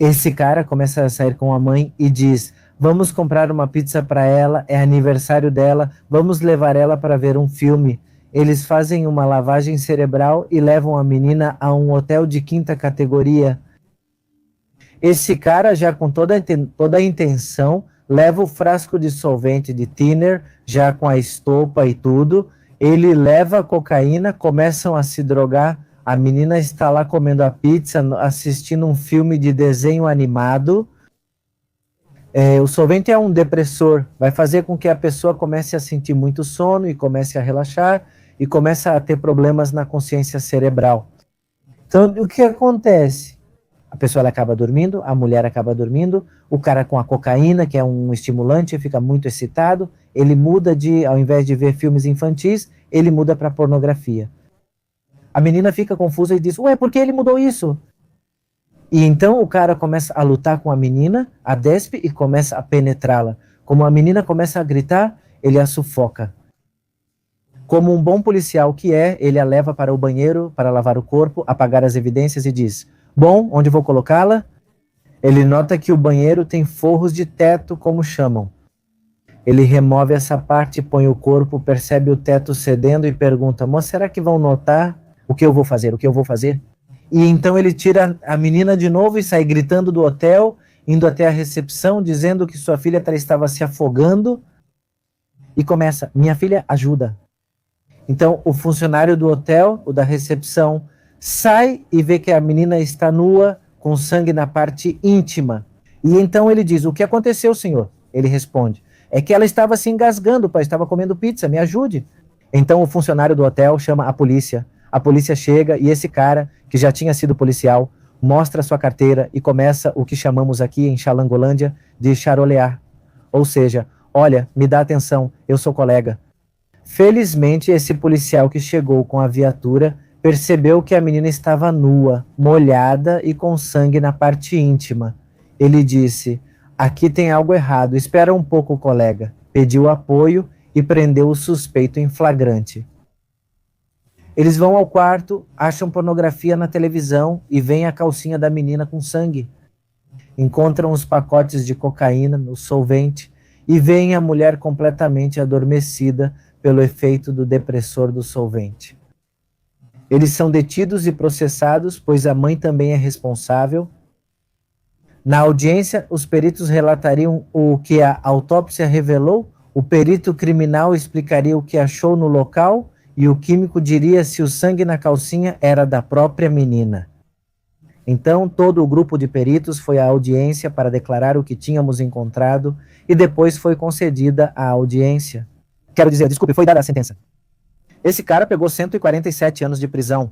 Esse cara começa a sair com a mãe e diz: vamos comprar uma pizza para ela, é aniversário dela, vamos levar ela para ver um filme. Eles fazem uma lavagem cerebral e levam a menina a um hotel de 5ª categoria. Esse cara, já com toda a intenção, leva o frasco de solvente de thinner, já com a estopa e tudo. Ele leva a cocaína, começam a se drogar. A menina está lá comendo a pizza, assistindo um filme de desenho animado. O solvente é um depressor, vai fazer com que a pessoa comece a sentir muito sono e comece a relaxar e comece a ter problemas na consciência cerebral. Então, o que acontece? A pessoa ela acaba dormindo, a mulher acaba dormindo, o cara com a cocaína, que é um estimulante, fica muito excitado, ele muda ao invés de ver filmes infantis, ele muda para pornografia. A menina fica confusa e diz: ué, por que ele mudou isso? E então o cara começa a lutar com a menina, a despe, e começa a penetrá-la. Como a menina começa a gritar, ele a sufoca. Como um bom policial que é, ele a leva para o banheiro para lavar o corpo, apagar as evidências e diz: bom, onde vou colocá-la? Ele nota que o banheiro tem forros de teto, como chamam. Ele remove essa parte, põe o corpo, percebe o teto cedendo e pergunta: moça, será que vão notar o que eu vou fazer? O que eu vou fazer? E então ele tira a menina de novo e sai gritando do hotel, indo até a recepção, dizendo que sua filha estava se afogando. E começa: minha filha, ajuda. Então o funcionário do hotel, o da recepção, sai e vê que a menina está nua, com sangue na parte íntima. E então ele diz: o que aconteceu, senhor? Ele responde: é que ela estava se engasgando, pai, estava comendo pizza, me ajude. Então o funcionário do hotel chama a polícia. A polícia chega e esse cara, que já tinha sido policial, mostra sua carteira e começa o que chamamos aqui em Xalangolândia de charolear. Ou seja, olha, me dá atenção, eu sou colega. Felizmente, esse policial que chegou com a viatura percebeu que a menina estava nua, molhada e com sangue na parte íntima. Ele disse: aqui tem algo errado, espera um pouco, colega. Pediu apoio e prendeu o suspeito em flagrante. Eles vão ao quarto, acham pornografia na televisão e veem a calcinha da menina com sangue. Encontram os pacotes de cocaína no solvente e veem a mulher completamente adormecida pelo efeito do depressor do solvente. Eles são detidos e processados, pois a mãe também é responsável. Na audiência, os peritos relatariam o que a autópsia revelou, o perito criminal explicaria o que achou no local e o químico diria se o sangue na calcinha era da própria menina. Então, todo o grupo de peritos foi à audiência para declarar o que tínhamos encontrado e depois foi concedida a audiência. Foi dada a sentença. Esse cara pegou 147 anos de prisão.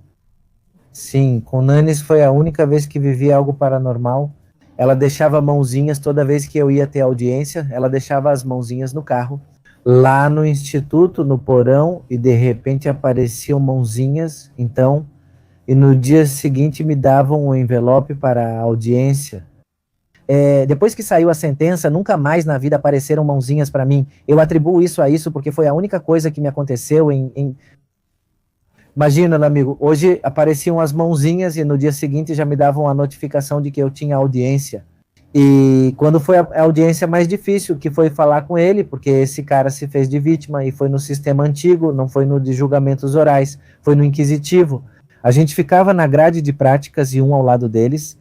Sim, com Nanis foi a única vez que vivi algo paranormal. Ela deixava mãozinhas toda vez que eu ia ter audiência, ela deixava as mãozinhas no carro, lá no instituto, no porão, e de repente apareciam mãozinhas, então, e no dia seguinte me davam um envelope para a audiência. Depois que saiu a sentença, nunca mais na vida apareceram mãozinhas para mim. Eu atribuo isso a isso porque foi a única coisa que me aconteceu Imagina, meu amigo, hoje apareciam as mãozinhas e no dia seguinte já me davam a notificação de que eu tinha audiência. E quando foi a audiência mais difícil, que foi falar com ele, porque esse cara se fez de vítima e foi no sistema antigo, não foi no de julgamentos orais, foi no inquisitivo. A gente ficava na grade de práticas e um ao lado deles.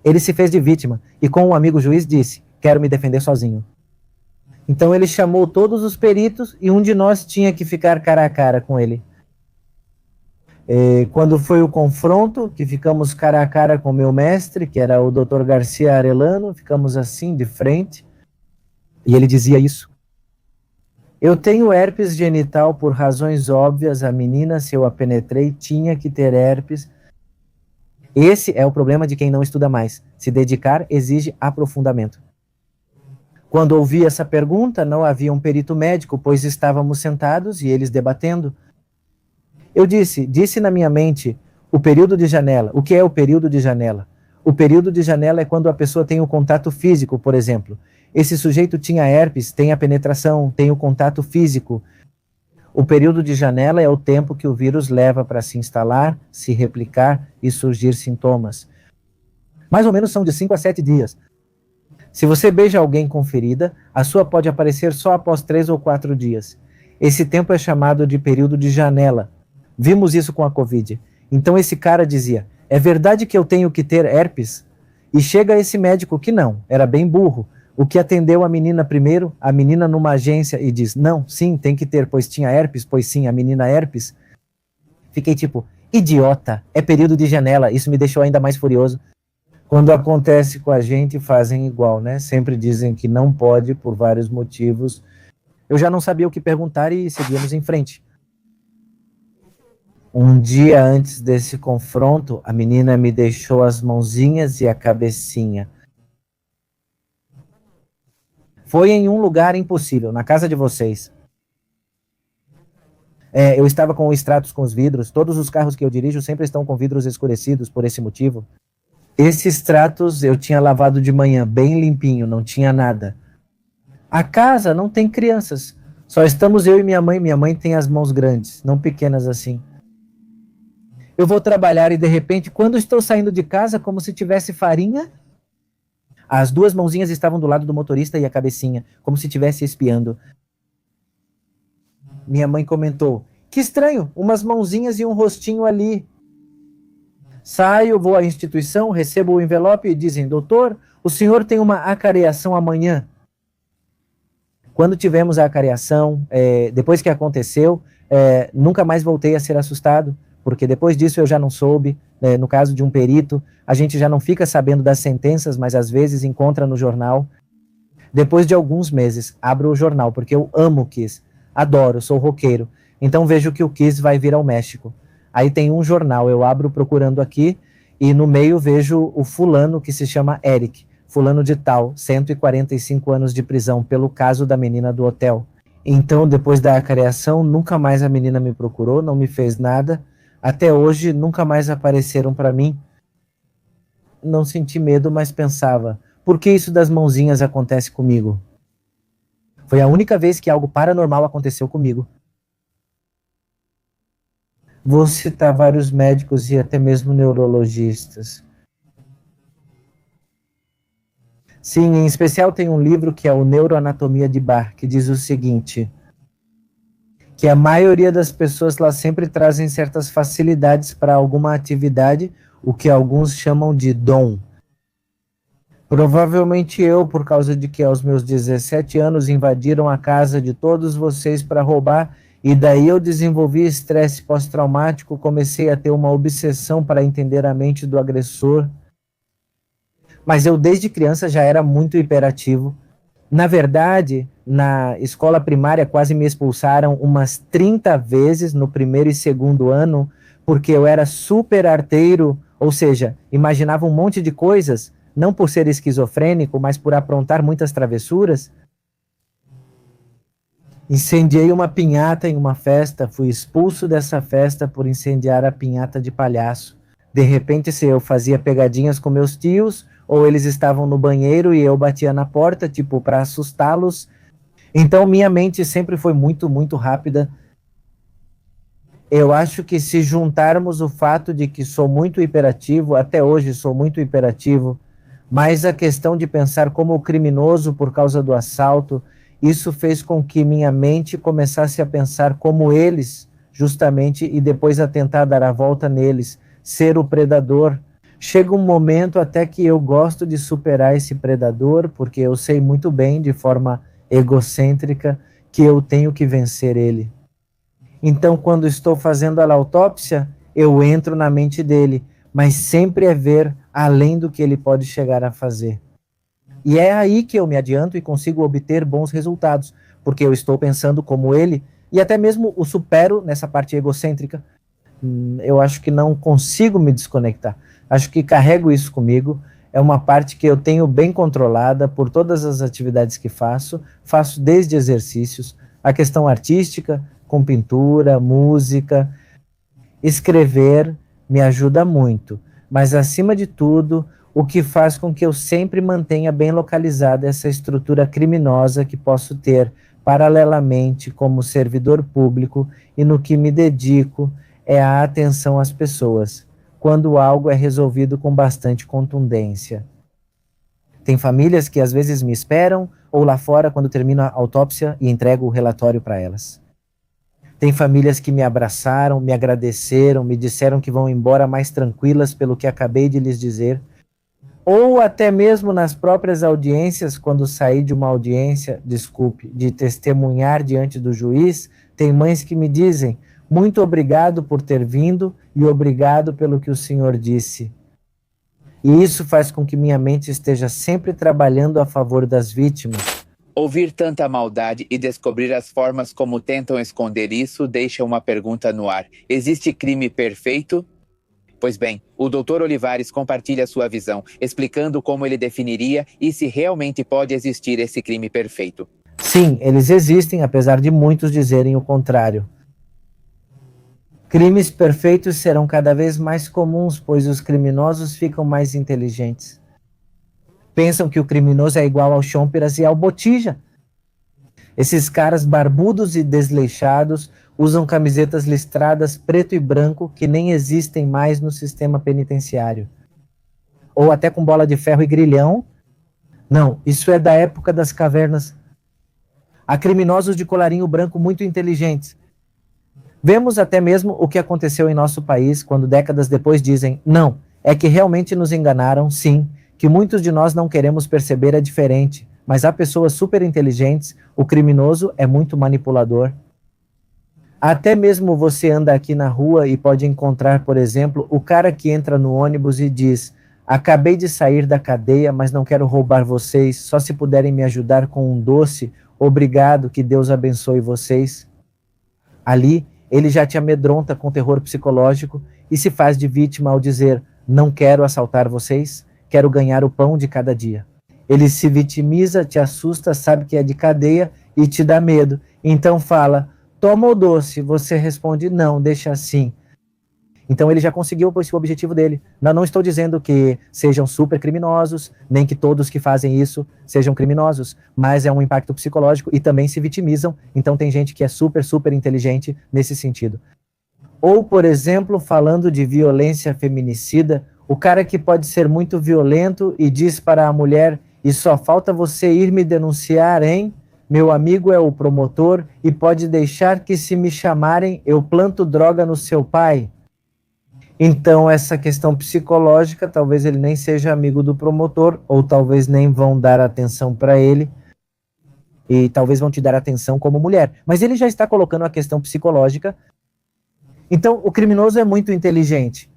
Ele se fez de vítima e com um amigo juiz disse, quero me defender sozinho. Então ele chamou todos os peritos e um de nós tinha que ficar cara a cara com ele. Quando foi o confronto, que ficamos cara a cara com o meu mestre, que era o Dr. Garcia Arellano, ficamos assim de frente, e ele dizia isso. Eu tenho herpes genital por razões óbvias, a menina, se eu a penetrei, tinha que ter herpes. Esse é o problema de quem não estuda mais. Se dedicar exige aprofundamento. Quando ouvi essa pergunta, não havia um perito médico, pois estávamos sentados e eles debatendo. Eu disse na minha mente, o período de janela. O que é o período de janela? O período de janela é quando a pessoa tem o contato físico, por exemplo. Esse sujeito tinha herpes, tem a penetração, tem o contato físico. O período de janela é o tempo que o vírus leva para se instalar, se replicar e surgir sintomas. Mais ou menos são de 5 a 7 dias. Se você beija alguém com ferida, a sua pode aparecer só após 3 ou 4 dias. Esse tempo é chamado de período de janela. Vimos isso com a Covid. Então esse cara dizia, é verdade que eu tenho que ter herpes? E chega esse médico que não, era bem burro. O que atendeu a menina primeiro, a menina numa agência e diz, não, sim, tem que ter, pois tinha herpes, pois sim, a menina herpes. Fiquei tipo, idiota, é período de janela, isso me deixou ainda mais furioso. Quando acontece com a gente, fazem igual, né? Sempre dizem que não pode por vários motivos. Eu já não sabia o que perguntar e seguimos em frente. Um dia antes desse confronto, a menina me deixou as mãozinhas e a cabecinha. Foi em um lugar impossível, na casa de vocês. Eu estava com extratos com os vidros. Todos os carros que eu dirijo sempre estão com vidros escurecidos por esse motivo. Esses extratos eu tinha lavado de manhã, bem limpinho, não tinha nada. A casa não tem crianças. Só estamos eu e minha mãe. Minha mãe tem as mãos grandes, não pequenas assim. Eu vou trabalhar e de repente, quando estou saindo de casa, como se tivesse farinha, as duas mãozinhas estavam do lado do motorista e a cabecinha, como se estivesse espiando. Minha mãe comentou, que estranho, umas mãozinhas e um rostinho ali. Saio, vou à instituição, recebo o envelope e dizem, doutor, o senhor tem uma acareação amanhã. Quando tivemos a acareação, depois que aconteceu, nunca mais voltei a ser assustado, porque depois disso eu já não soube, no caso de um perito, a gente já não fica sabendo das sentenças, mas às vezes encontra no jornal. Depois de alguns meses, abro o jornal, porque eu amo o Kiss, adoro, sou roqueiro, então vejo que o Kiss vai vir ao México. Aí tem um jornal, eu abro procurando aqui, e no meio vejo o fulano que se chama Eric, fulano de tal, 145 anos de prisão pelo caso da menina do hotel. Então, depois da acareação, nunca mais a menina me procurou, não me fez nada. Até hoje, nunca mais apareceram para mim. Não senti medo, mas pensava, por que isso das mãozinhas acontece comigo? Foi a única vez que algo paranormal aconteceu comigo. Vou citar vários médicos e até mesmo neurologistas. Sim, em especial tem um livro que é o Neuroanatomia de Bar, que diz o seguinte, que a maioria das pessoas lá sempre trazem certas facilidades para alguma atividade, o que alguns chamam de dom. Provavelmente eu, por causa de que aos meus 17 anos invadiram a casa de todos vocês para roubar, e daí eu desenvolvi estresse pós-traumático, comecei a ter uma obsessão para entender a mente do agressor. Mas eu desde criança já era muito hiperativo. Na verdade, na escola primária quase me expulsaram umas 30 vezes no primeiro e segundo ano, porque eu era super arteiro, ou seja, imaginava um monte de coisas, não por ser esquizofrênico, mas por aprontar muitas travessuras. Incendiei uma pinhata em uma festa, fui expulso dessa festa por incendiar a pinhata de palhaço. De repente, se eu fazia pegadinhas com meus tios, ou eles estavam no banheiro e eu batia na porta, tipo, para assustá-los. Então, minha mente sempre foi muito, muito rápida. Eu acho que se juntarmos o fato de que sou muito hiperativo, até hoje sou muito hiperativo, mas a questão de pensar como o criminoso por causa do assalto, isso fez com que minha mente começasse a pensar como eles, justamente, e depois a tentar dar a volta neles, ser o predador. Chega um momento até que eu gosto de superar esse predador, porque eu sei muito bem, de forma egocêntrica, que eu tenho que vencer ele. Então, quando estou fazendo a autópsia, eu entro na mente dele, mas sempre é ver além do que ele pode chegar a fazer. E é aí que eu me adianto e consigo obter bons resultados, porque eu estou pensando como ele, e até mesmo o supero nessa parte egocêntrica. Eu acho que não consigo me desconectar. Acho que carrego isso comigo. É uma parte que eu tenho bem controlada por todas as atividades que faço. Faço desde exercícios, a questão artística, com pintura, música, escrever me ajuda muito. Mas, acima de tudo, o que faz com que eu sempre mantenha bem localizada essa estrutura criminosa que posso ter paralelamente como servidor público e no que me dedico é a atenção às pessoas, quando algo é resolvido com bastante contundência. Tem famílias que às vezes me esperam, ou lá fora quando termino a autópsia e entrego o relatório para elas. Tem famílias que me abraçaram, me agradeceram, me disseram que vão embora mais tranquilas pelo que acabei de lhes dizer. Ou até mesmo nas próprias audiências, quando saí de uma audiência, de testemunhar diante do juiz, tem mães que me dizem: muito obrigado por ter vindo e obrigado pelo que o senhor disse. E isso faz com que minha mente esteja sempre trabalhando a favor das vítimas. Ouvir tanta maldade e descobrir as formas como tentam esconder isso deixa uma pergunta no ar. Existe crime perfeito? Pois bem, o Dr. Olivares compartilha sua visão, explicando como ele definiria e se realmente pode existir esse crime perfeito. Sim, eles existem, apesar de muitos dizerem o contrário. Crimes perfeitos serão cada vez mais comuns, pois os criminosos ficam mais inteligentes. Pensam que o criminoso é igual ao Chompiras e ao Botija. Esses caras barbudos e desleixados usam camisetas listradas preto e branco que nem existem mais no sistema penitenciário. Ou até com bola de ferro e grilhão. Não, isso é da época das cavernas. Há criminosos de colarinho branco muito inteligentes. Vemos até mesmo o que aconteceu em nosso país quando décadas depois dizem: não, é que realmente nos enganaram, sim, que muitos de nós não queremos perceber é diferente, mas há pessoas super inteligentes, o criminoso é muito manipulador. Até mesmo você anda aqui na rua e pode encontrar, por exemplo, o cara que entra no ônibus e diz: acabei de sair da cadeia, mas não quero roubar vocês, só se puderem me ajudar com um doce, obrigado, que Deus abençoe vocês. Ali, ele já te amedronta com terror psicológico e se faz de vítima ao dizer: não quero assaltar vocês, quero ganhar o pão de cada dia. Ele se vitimiza, te assusta, sabe que é de cadeia e te dá medo. Então fala: toma o doce. Você responde: não, deixa assim. Então ele já conseguiu esse objetivo dele. Não estou dizendo que sejam super criminosos, nem que todos que fazem isso sejam criminosos, mas é um impacto psicológico e também se vitimizam. Então tem gente que é super, super inteligente nesse sentido. Ou, por exemplo, falando de violência feminicida, o cara que pode ser muito violento e diz para a mulher: e só falta você ir me denunciar, hein? Meu amigo é o promotor e pode deixar que, se me chamarem, eu planto droga no seu pai. Então, essa questão psicológica, talvez ele nem seja amigo do promotor, ou talvez nem vão dar atenção para ele, e talvez vão te dar atenção como mulher. Mas ele já está colocando a questão psicológica. Então, o criminoso é muito inteligente.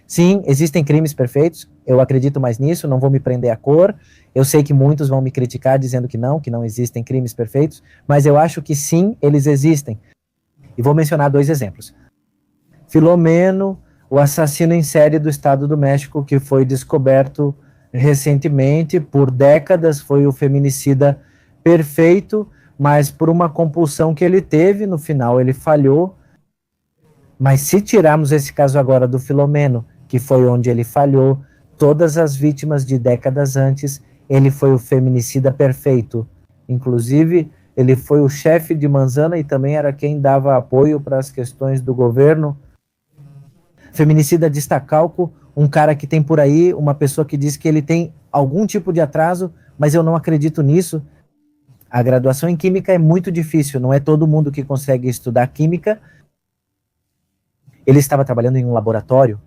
Sim, existem crimes perfeitos, eu acredito mais nisso, não vou me prender à cor. Eu sei que muitos vão me criticar dizendo que não existem crimes perfeitos, mas eu acho que sim, eles existem. E vou mencionar 2 exemplos. Filomeno, o assassino em série do Estado do México, que foi descoberto recentemente, por décadas, foi o feminicida perfeito, mas por uma compulsão que ele teve, no final ele falhou. Mas se tirarmos esse caso agora do Filomeno, que foi onde ele falhou, todas as vítimas de décadas antes, ele foi o feminicida perfeito. Inclusive, ele foi o chefe de Manzana e também era quem dava apoio para as questões do governo. Feminicida de Iztacalco, um cara que tem por aí uma pessoa que diz que ele tem algum tipo de atraso, mas eu não acredito nisso. A graduação em Química é muito difícil, não é todo mundo que consegue estudar Química. Ele estava trabalhando em um laboratório.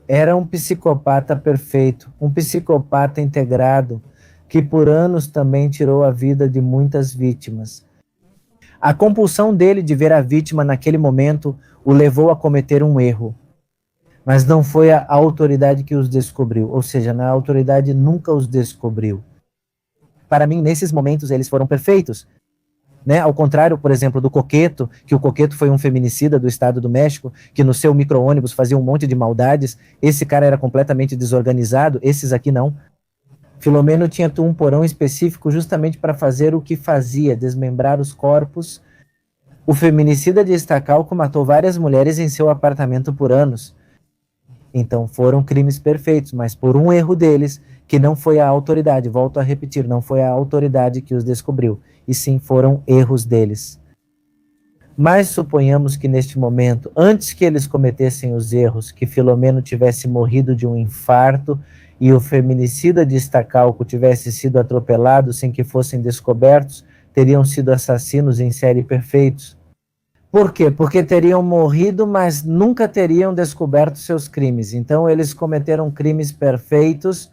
Era um psicopata perfeito, um psicopata integrado, que por anos também tirou a vida de muitas vítimas. A compulsão dele de ver a vítima naquele momento o levou a cometer um erro. Mas não foi a autoridade que os descobriu, ou seja, a autoridade nunca os descobriu. Para mim, nesses momentos, eles foram perfeitos. Né? Ao contrário, por exemplo, do Coqueto, que o Coqueto foi um feminicida do Estado do México, que no seu micro-ônibus fazia um monte de maldades, esse cara era completamente desorganizado, esses aqui não. Filomeno tinha um porão específico justamente para fazer o que fazia, desmembrar os corpos. O feminicida de Iztacalco matou várias mulheres em seu apartamento por anos. Então foram crimes perfeitos, mas por um erro deles, que não foi a autoridade, volto a repetir, não foi a autoridade que os descobriu, e sim foram erros deles. Mas suponhamos que neste momento, antes que eles cometessem os erros, que Filomeno tivesse morrido de um infarto e o feminicida de Iztacalco tivesse sido atropelado sem que fossem descobertos, teriam sido assassinos em série perfeitos. Por quê? Porque teriam morrido, mas nunca teriam descoberto seus crimes. Então eles cometeram crimes perfeitos.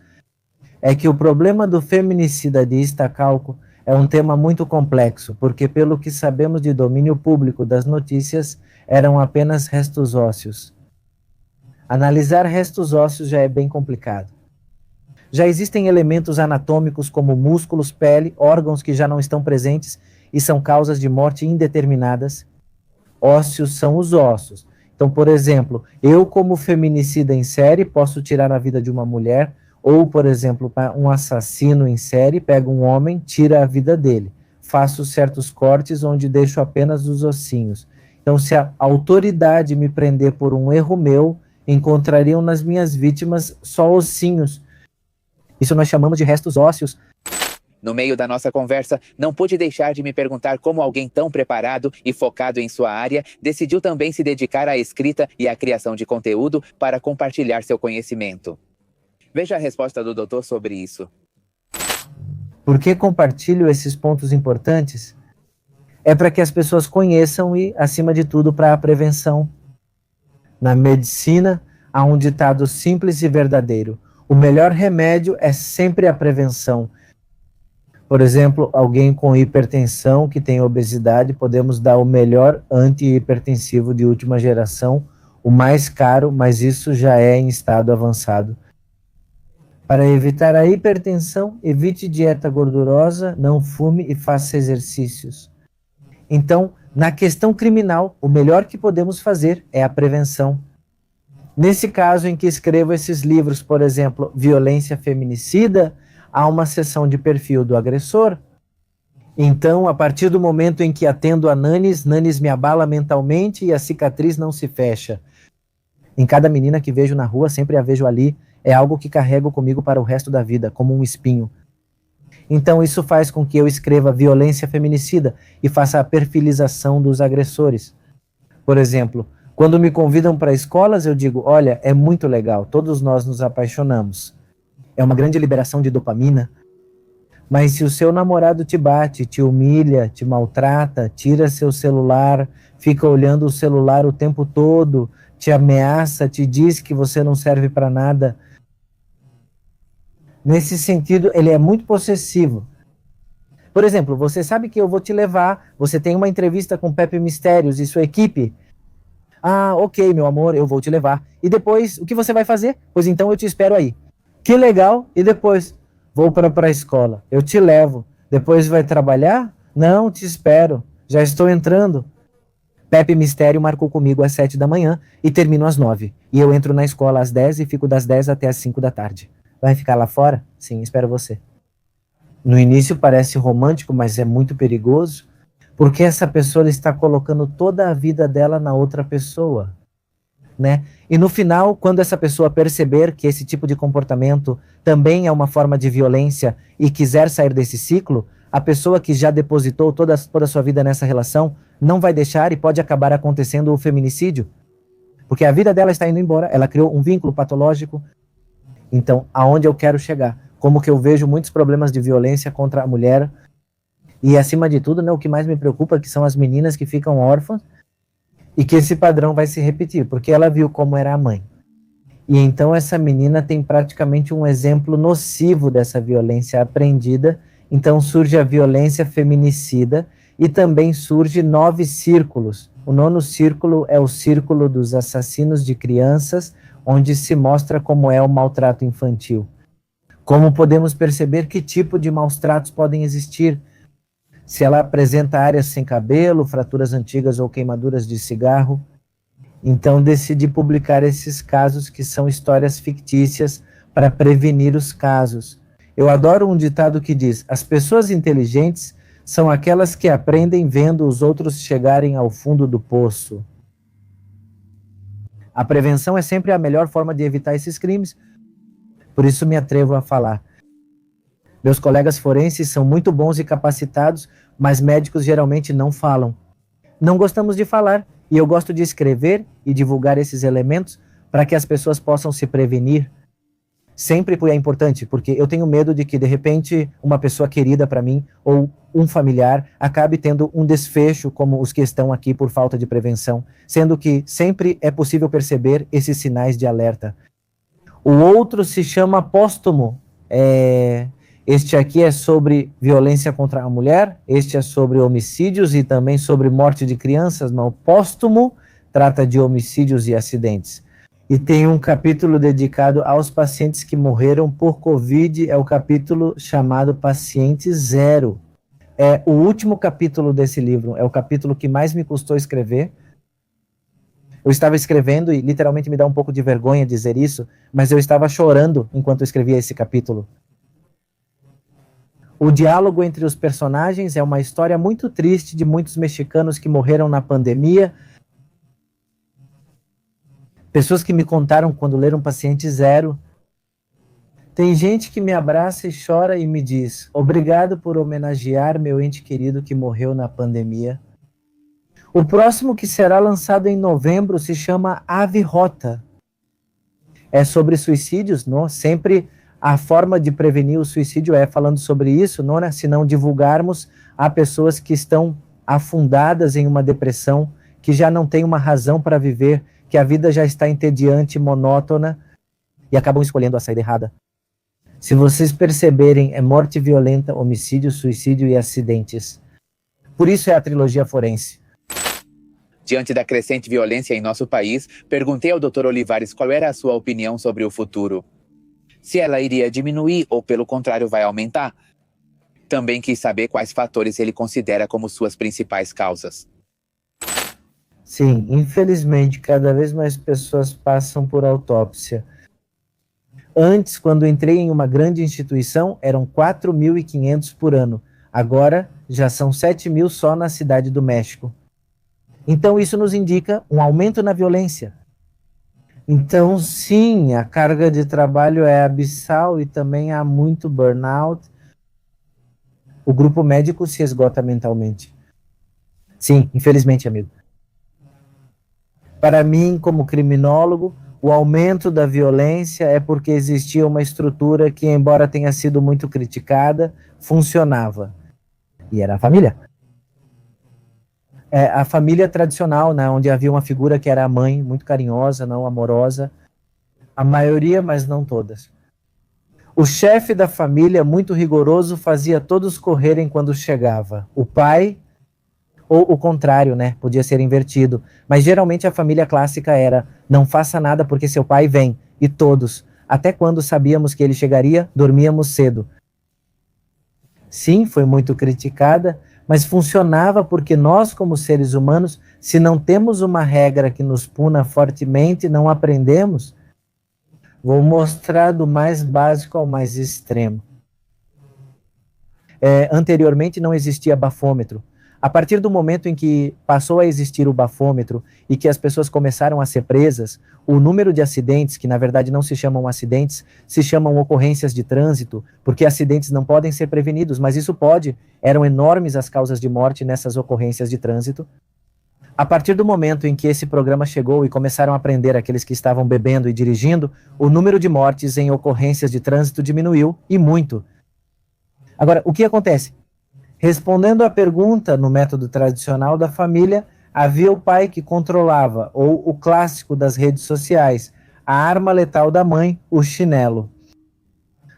É que o problema do feminicida de Iztacalco é um tema muito complexo, porque pelo que sabemos de domínio público das notícias, eram apenas restos ósseos. Analisar restos ósseos já é bem complicado. Já existem elementos anatômicos como músculos, pele, órgãos que já não estão presentes e são causas de morte indeterminadas. Ósseos são os ossos. Então, por exemplo, eu como feminicida em série posso tirar a vida de uma mulher, ou, por exemplo, um assassino em série pega um homem, tira a vida dele. Faço certos cortes onde deixo apenas os ossinhos. Então, se a autoridade me prender por um erro meu, encontrariam nas minhas vítimas só ossinhos. Isso nós chamamos de restos ósseos. No meio da nossa conversa, não pude deixar de me perguntar como alguém tão preparado e focado em sua área decidiu também se dedicar à escrita e à criação de conteúdo para compartilhar seu conhecimento. Veja a resposta do doutor sobre isso. Por que compartilho esses pontos importantes? É para que as pessoas conheçam e, acima de tudo, para a prevenção. Na medicina, há um ditado simples e verdadeiro. O melhor remédio é sempre a prevenção. Por exemplo, alguém com hipertensão que tem obesidade, podemos dar o melhor antihipertensivo de última geração, o mais caro, mas isso já é em estado avançado. Para evitar a hipertensão, evite dieta gordurosa, não fume e faça exercícios. Então, na questão criminal, o melhor que podemos fazer é a prevenção. Nesse caso em que escrevo esses livros, por exemplo, Violência Feminicida, há uma seção de perfil do agressor. Então, a partir do momento em que atendo a Nanis me abala mentalmente e a cicatriz não se fecha. Em cada menina que vejo na rua, sempre a vejo ali, é algo que carrego comigo para o resto da vida, como um espinho. Então, isso faz com que eu escreva Violência Feminicida e faça a perfilização dos agressores. Por exemplo, quando me convidam para escolas, eu digo, olha, é muito legal, todos nós nos apaixonamos. É uma grande liberação de dopamina. Mas se o seu namorado te bate, te humilha, te maltrata, tira seu celular, fica olhando o celular o tempo todo, te ameaça, te diz que você não serve para nada. Nesse sentido, ele é muito possessivo. Por exemplo, você sabe que eu vou te levar, você tem uma entrevista com Pepe Mistérios e sua equipe. Ah, ok, meu amor, eu vou te levar. E depois, o que você vai fazer? Pois então eu te espero aí. Que legal, e depois? Vou para a escola, eu te levo. Depois vai trabalhar? Não, te espero, já estou entrando. Pepe Mistério marcou comigo às 7 da manhã e termino às 9. E eu entro na escola às 10 e fico das 10 até às 5 da tarde. Vai ficar lá fora? Sim, espero você. No início parece romântico, mas é muito perigoso, porque essa pessoa está colocando toda a vida dela na outra pessoa, né? E no final, quando essa pessoa perceber que esse tipo de comportamento também é uma forma de violência e quiser sair desse ciclo, a pessoa que já depositou toda a sua vida nessa relação não vai deixar e pode acabar acontecendo o feminicídio, porque a vida dela está indo embora, ela criou um vínculo patológico. Então, aonde eu quero chegar? Como que eu vejo muitos problemas de violência contra a mulher e, acima de tudo, né, o que mais me preocupa que são as meninas que ficam órfãs e que esse padrão vai se repetir, porque ela viu como era a mãe. E então essa menina tem praticamente um exemplo nocivo dessa violência aprendida. Então surge a violência feminicida e também surge 9 círculos. O 9º círculo é o círculo dos assassinos de crianças, onde se mostra como é o maltrato infantil. Como podemos perceber que tipo de maus tratos podem existir? Se ela apresenta áreas sem cabelo, fraturas antigas ou queimaduras de cigarro. Então decidi publicar esses casos que são histórias fictícias para prevenir os casos. Eu adoro um ditado que diz: as pessoas inteligentes são aquelas que aprendem vendo os outros chegarem ao fundo do poço. A prevenção é sempre a melhor forma de evitar esses crimes, por isso me atrevo a falar. Meus colegas forenses são muito bons e capacitados, mas médicos geralmente não falam. Não gostamos de falar, e eu gosto de escrever e divulgar esses elementos para que as pessoas possam se prevenir. Sempre é importante, porque eu tenho medo de que, de repente, uma pessoa querida para mim ou um familiar acabe tendo um desfecho como os que estão aqui por falta de prevenção, sendo que sempre é possível perceber esses sinais de alerta. O outro se chama póstumo. Este aqui é sobre violência contra a mulher, este é sobre homicídios e também sobre morte de crianças, mas o póstumo trata de homicídios e acidentes. E tem um capítulo dedicado aos pacientes que morreram por Covid, é o capítulo chamado Paciente Zero. É o último capítulo desse livro, é o capítulo que mais me custou escrever. Eu estava escrevendo e literalmente me dá um pouco de vergonha dizer isso, mas eu estava chorando enquanto eu escrevia esse capítulo. O diálogo entre os personagens é uma história muito triste de muitos mexicanos que morreram na pandemia. Pessoas que me contaram quando leram Paciente Zero. Tem gente que me abraça e chora e me diz: obrigado por homenagear meu ente querido que morreu na pandemia. O próximo, que será lançado em novembro, se chama Ave Rota. É sobre suicídios, não? Sempre a forma de prevenir o suicídio é falando sobre isso, não, né? Se não divulgarmos a pessoas que estão afundadas em uma depressão, que já não têm uma razão para viver, que a vida já está entediante, monótona, e acabam escolhendo a saída errada. Se vocês perceberem, é morte violenta, homicídio, suicídio e acidentes. Por isso é a trilogia forense. Diante da crescente violência em nosso país, perguntei ao Dr. Olivares qual era a sua opinião sobre o futuro. Se ela iria diminuir ou, pelo contrário, vai aumentar. Também quis saber quais fatores ele considera como suas principais causas. Sim, infelizmente, cada vez mais pessoas passam por autópsia. Antes, quando entrei em uma grande instituição, eram 4.500 por ano. Agora, já são 7.000 só na Cidade do México. Então, isso nos indica um aumento na violência. Então, sim, a carga de trabalho é abissal e também há muito burnout. O grupo médico se esgota mentalmente. Sim, infelizmente, amigo. Para mim, como criminólogo, o aumento da violência é porque existia uma estrutura que, embora tenha sido muito criticada, funcionava. E era a família. A família tradicional, né, onde havia uma figura que era a mãe, muito carinhosa, não amorosa. A maioria, mas não todas. O chefe da família, muito rigoroso, fazia todos correrem quando chegava. O pai, ou o contrário, né, podia ser invertido. Mas geralmente a família clássica era: não faça nada porque seu pai vem. E todos, até quando sabíamos que ele chegaria, dormíamos cedo. Sim, foi muito criticada, mas funcionava porque nós, como seres humanos, se não temos uma regra que nos puna fortemente, não aprendemos. Vou mostrar do mais básico ao mais extremo. Anteriormente não existia bafômetro. A partir do momento em que passou a existir o bafômetro e que as pessoas começaram a ser presas, o número de acidentes, que na verdade não se chamam acidentes, se chamam ocorrências de trânsito, porque acidentes não podem ser prevenidos, mas isso pode. Eram enormes as causas de morte nessas ocorrências de trânsito. A partir do momento em que esse programa chegou e começaram a prender aqueles que estavam bebendo e dirigindo, o número de mortes em ocorrências de trânsito diminuiu, e muito. Agora, o que acontece? Respondendo à pergunta no método tradicional da família, havia o pai que controlava, ou o clássico das redes sociais, a arma letal da mãe, o chinelo.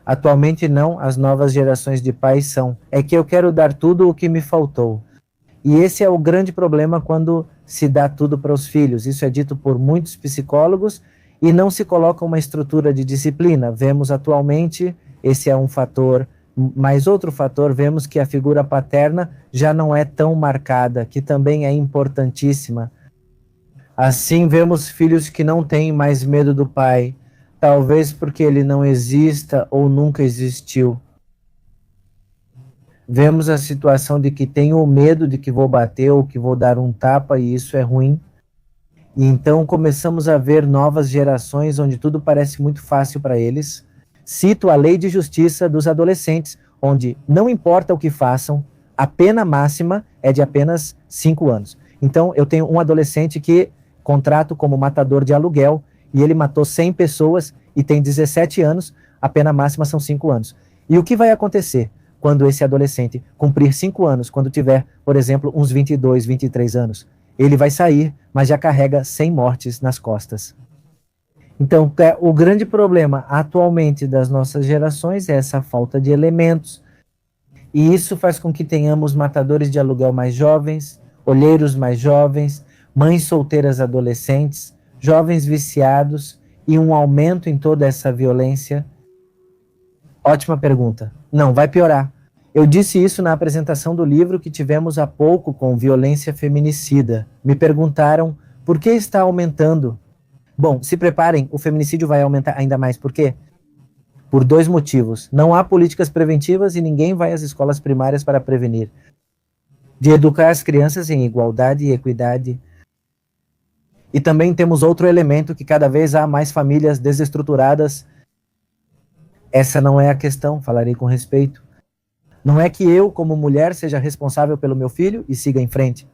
Atualmente não, as novas gerações de pais são, é que eu quero dar tudo o que me faltou. E esse é o grande problema quando se dá tudo para os filhos. Isso é dito por muitos psicólogos e não se coloca uma estrutura de disciplina. Vemos atualmente, esse é um fator. Mas outro fator, vemos que a figura paterna já não é tão marcada, que também é importantíssima. Assim, vemos filhos que não têm mais medo do pai, talvez porque ele não exista ou nunca existiu. Vemos a situação de que tenho o medo de que vou bater ou que vou dar um tapa, e isso é ruim. E então começamos a ver novas gerações onde tudo parece muito fácil para eles. Cito a lei de justiça dos adolescentes, onde não importa o que façam, a pena máxima é de apenas 5 anos. Então, eu tenho um adolescente que contrato como matador de aluguel, e ele matou 100 pessoas e tem 17 anos, a pena máxima são 5 anos. E o que vai acontecer quando esse adolescente cumprir 5 anos, quando tiver, por exemplo, uns 22, 23 anos? Ele vai sair, mas já carrega 100 mortes nas costas. Então, o grande problema atualmente das nossas gerações é essa falta de elementos. E isso faz com que tenhamos matadores de aluguel mais jovens, olheiros mais jovens, mães solteiras adolescentes, jovens viciados e um aumento em toda essa violência. Ótima pergunta. Não, vai piorar. Eu disse isso na apresentação do livro que tivemos há pouco com violência feminicida. Me perguntaram por que está aumentando. Bom, se preparem, o feminicídio vai aumentar ainda mais. Por quê? Por 2 motivos. Não há políticas preventivas e ninguém vai às escolas primárias para prevenir. De educar as crianças em igualdade e equidade. E também temos outro elemento, que cada vez há mais famílias desestruturadas. Essa não é a questão, falarei com respeito. Não é que eu, como mulher, seja responsável pelo meu filho e siga em frente.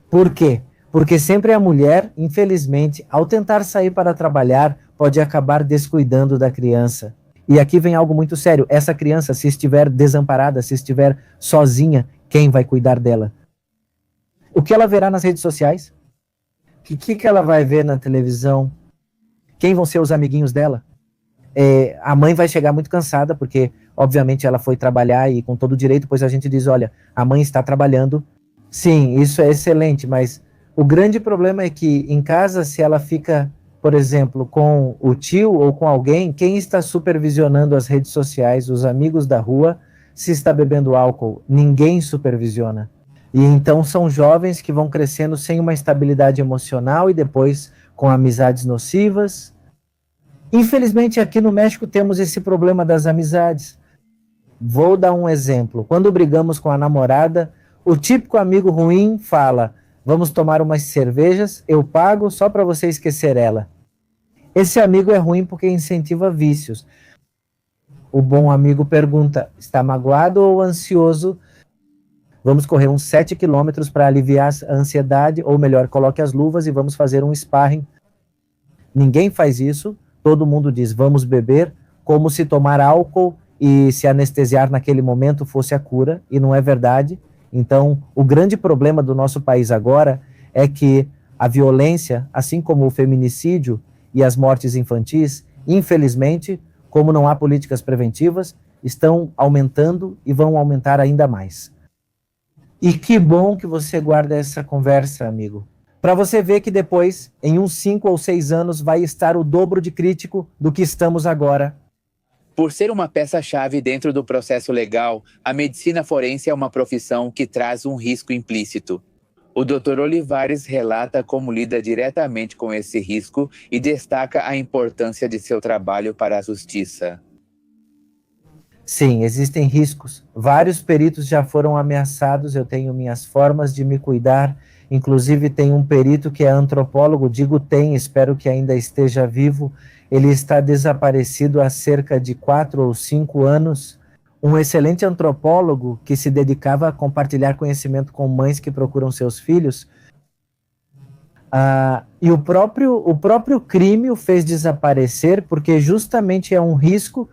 Por quê? Porque sempre a mulher, infelizmente, ao tentar sair para trabalhar, pode acabar descuidando da criança. E aqui vem algo muito sério. Essa criança, se estiver desamparada, se estiver sozinha, quem vai cuidar dela? O que ela verá nas redes sociais? O que ela vai ver na televisão? Quem vão ser os amiguinhos dela? A mãe vai chegar muito cansada, porque, obviamente, ela foi trabalhar e com todo o direito, pois a gente diz, olha, a mãe está trabalhando. Sim, isso é excelente, mas o grande problema é que em casa, se ela fica, por exemplo, com o tio ou com alguém, quem está supervisionando as redes sociais, os amigos da rua, se está bebendo álcool? Ninguém supervisiona. E então são jovens que vão crescendo sem uma estabilidade emocional e depois com amizades nocivas. Infelizmente, aqui no México temos esse problema das amizades. Vou dar um exemplo. Quando brigamos com a namorada, o típico amigo ruim fala: vamos tomar umas cervejas, eu pago só para você esquecer ela. Esse amigo é ruim porque incentiva vícios. O bom amigo pergunta: está magoado ou ansioso? Vamos correr uns 7 quilômetros para aliviar a ansiedade, ou melhor, coloque as luvas e vamos fazer um sparring. Ninguém faz isso. Todo mundo diz, vamos beber, como se tomar álcool e se anestesiar naquele momento fosse a cura, e não é verdade. Então, o grande problema do nosso país agora é que a violência, assim como o feminicídio e as mortes infantis, infelizmente, como não há políticas preventivas, estão aumentando e vão aumentar ainda mais. E que bom que você guarda essa conversa, amigo. Para você ver que depois, em uns 5 ou 6 anos, vai estar o dobro de crítico do que estamos agora. Por ser uma peça-chave dentro do processo legal, a medicina forense é uma profissão que traz um risco implícito. O Dr. Olivares relata como lida diretamente com esse risco e destaca a importância de seu trabalho para a justiça. Sim, existem riscos. Vários peritos já foram ameaçados, eu tenho minhas formas de me cuidar. Inclusive tem um perito que é antropólogo, digo tem, espero que ainda esteja vivo. Ele está desaparecido há cerca de 4 ou 5 anos. Um excelente antropólogo que se dedicava a compartilhar conhecimento com mães que procuram seus filhos. E o próprio crime o fez desaparecer porque justamente é um risco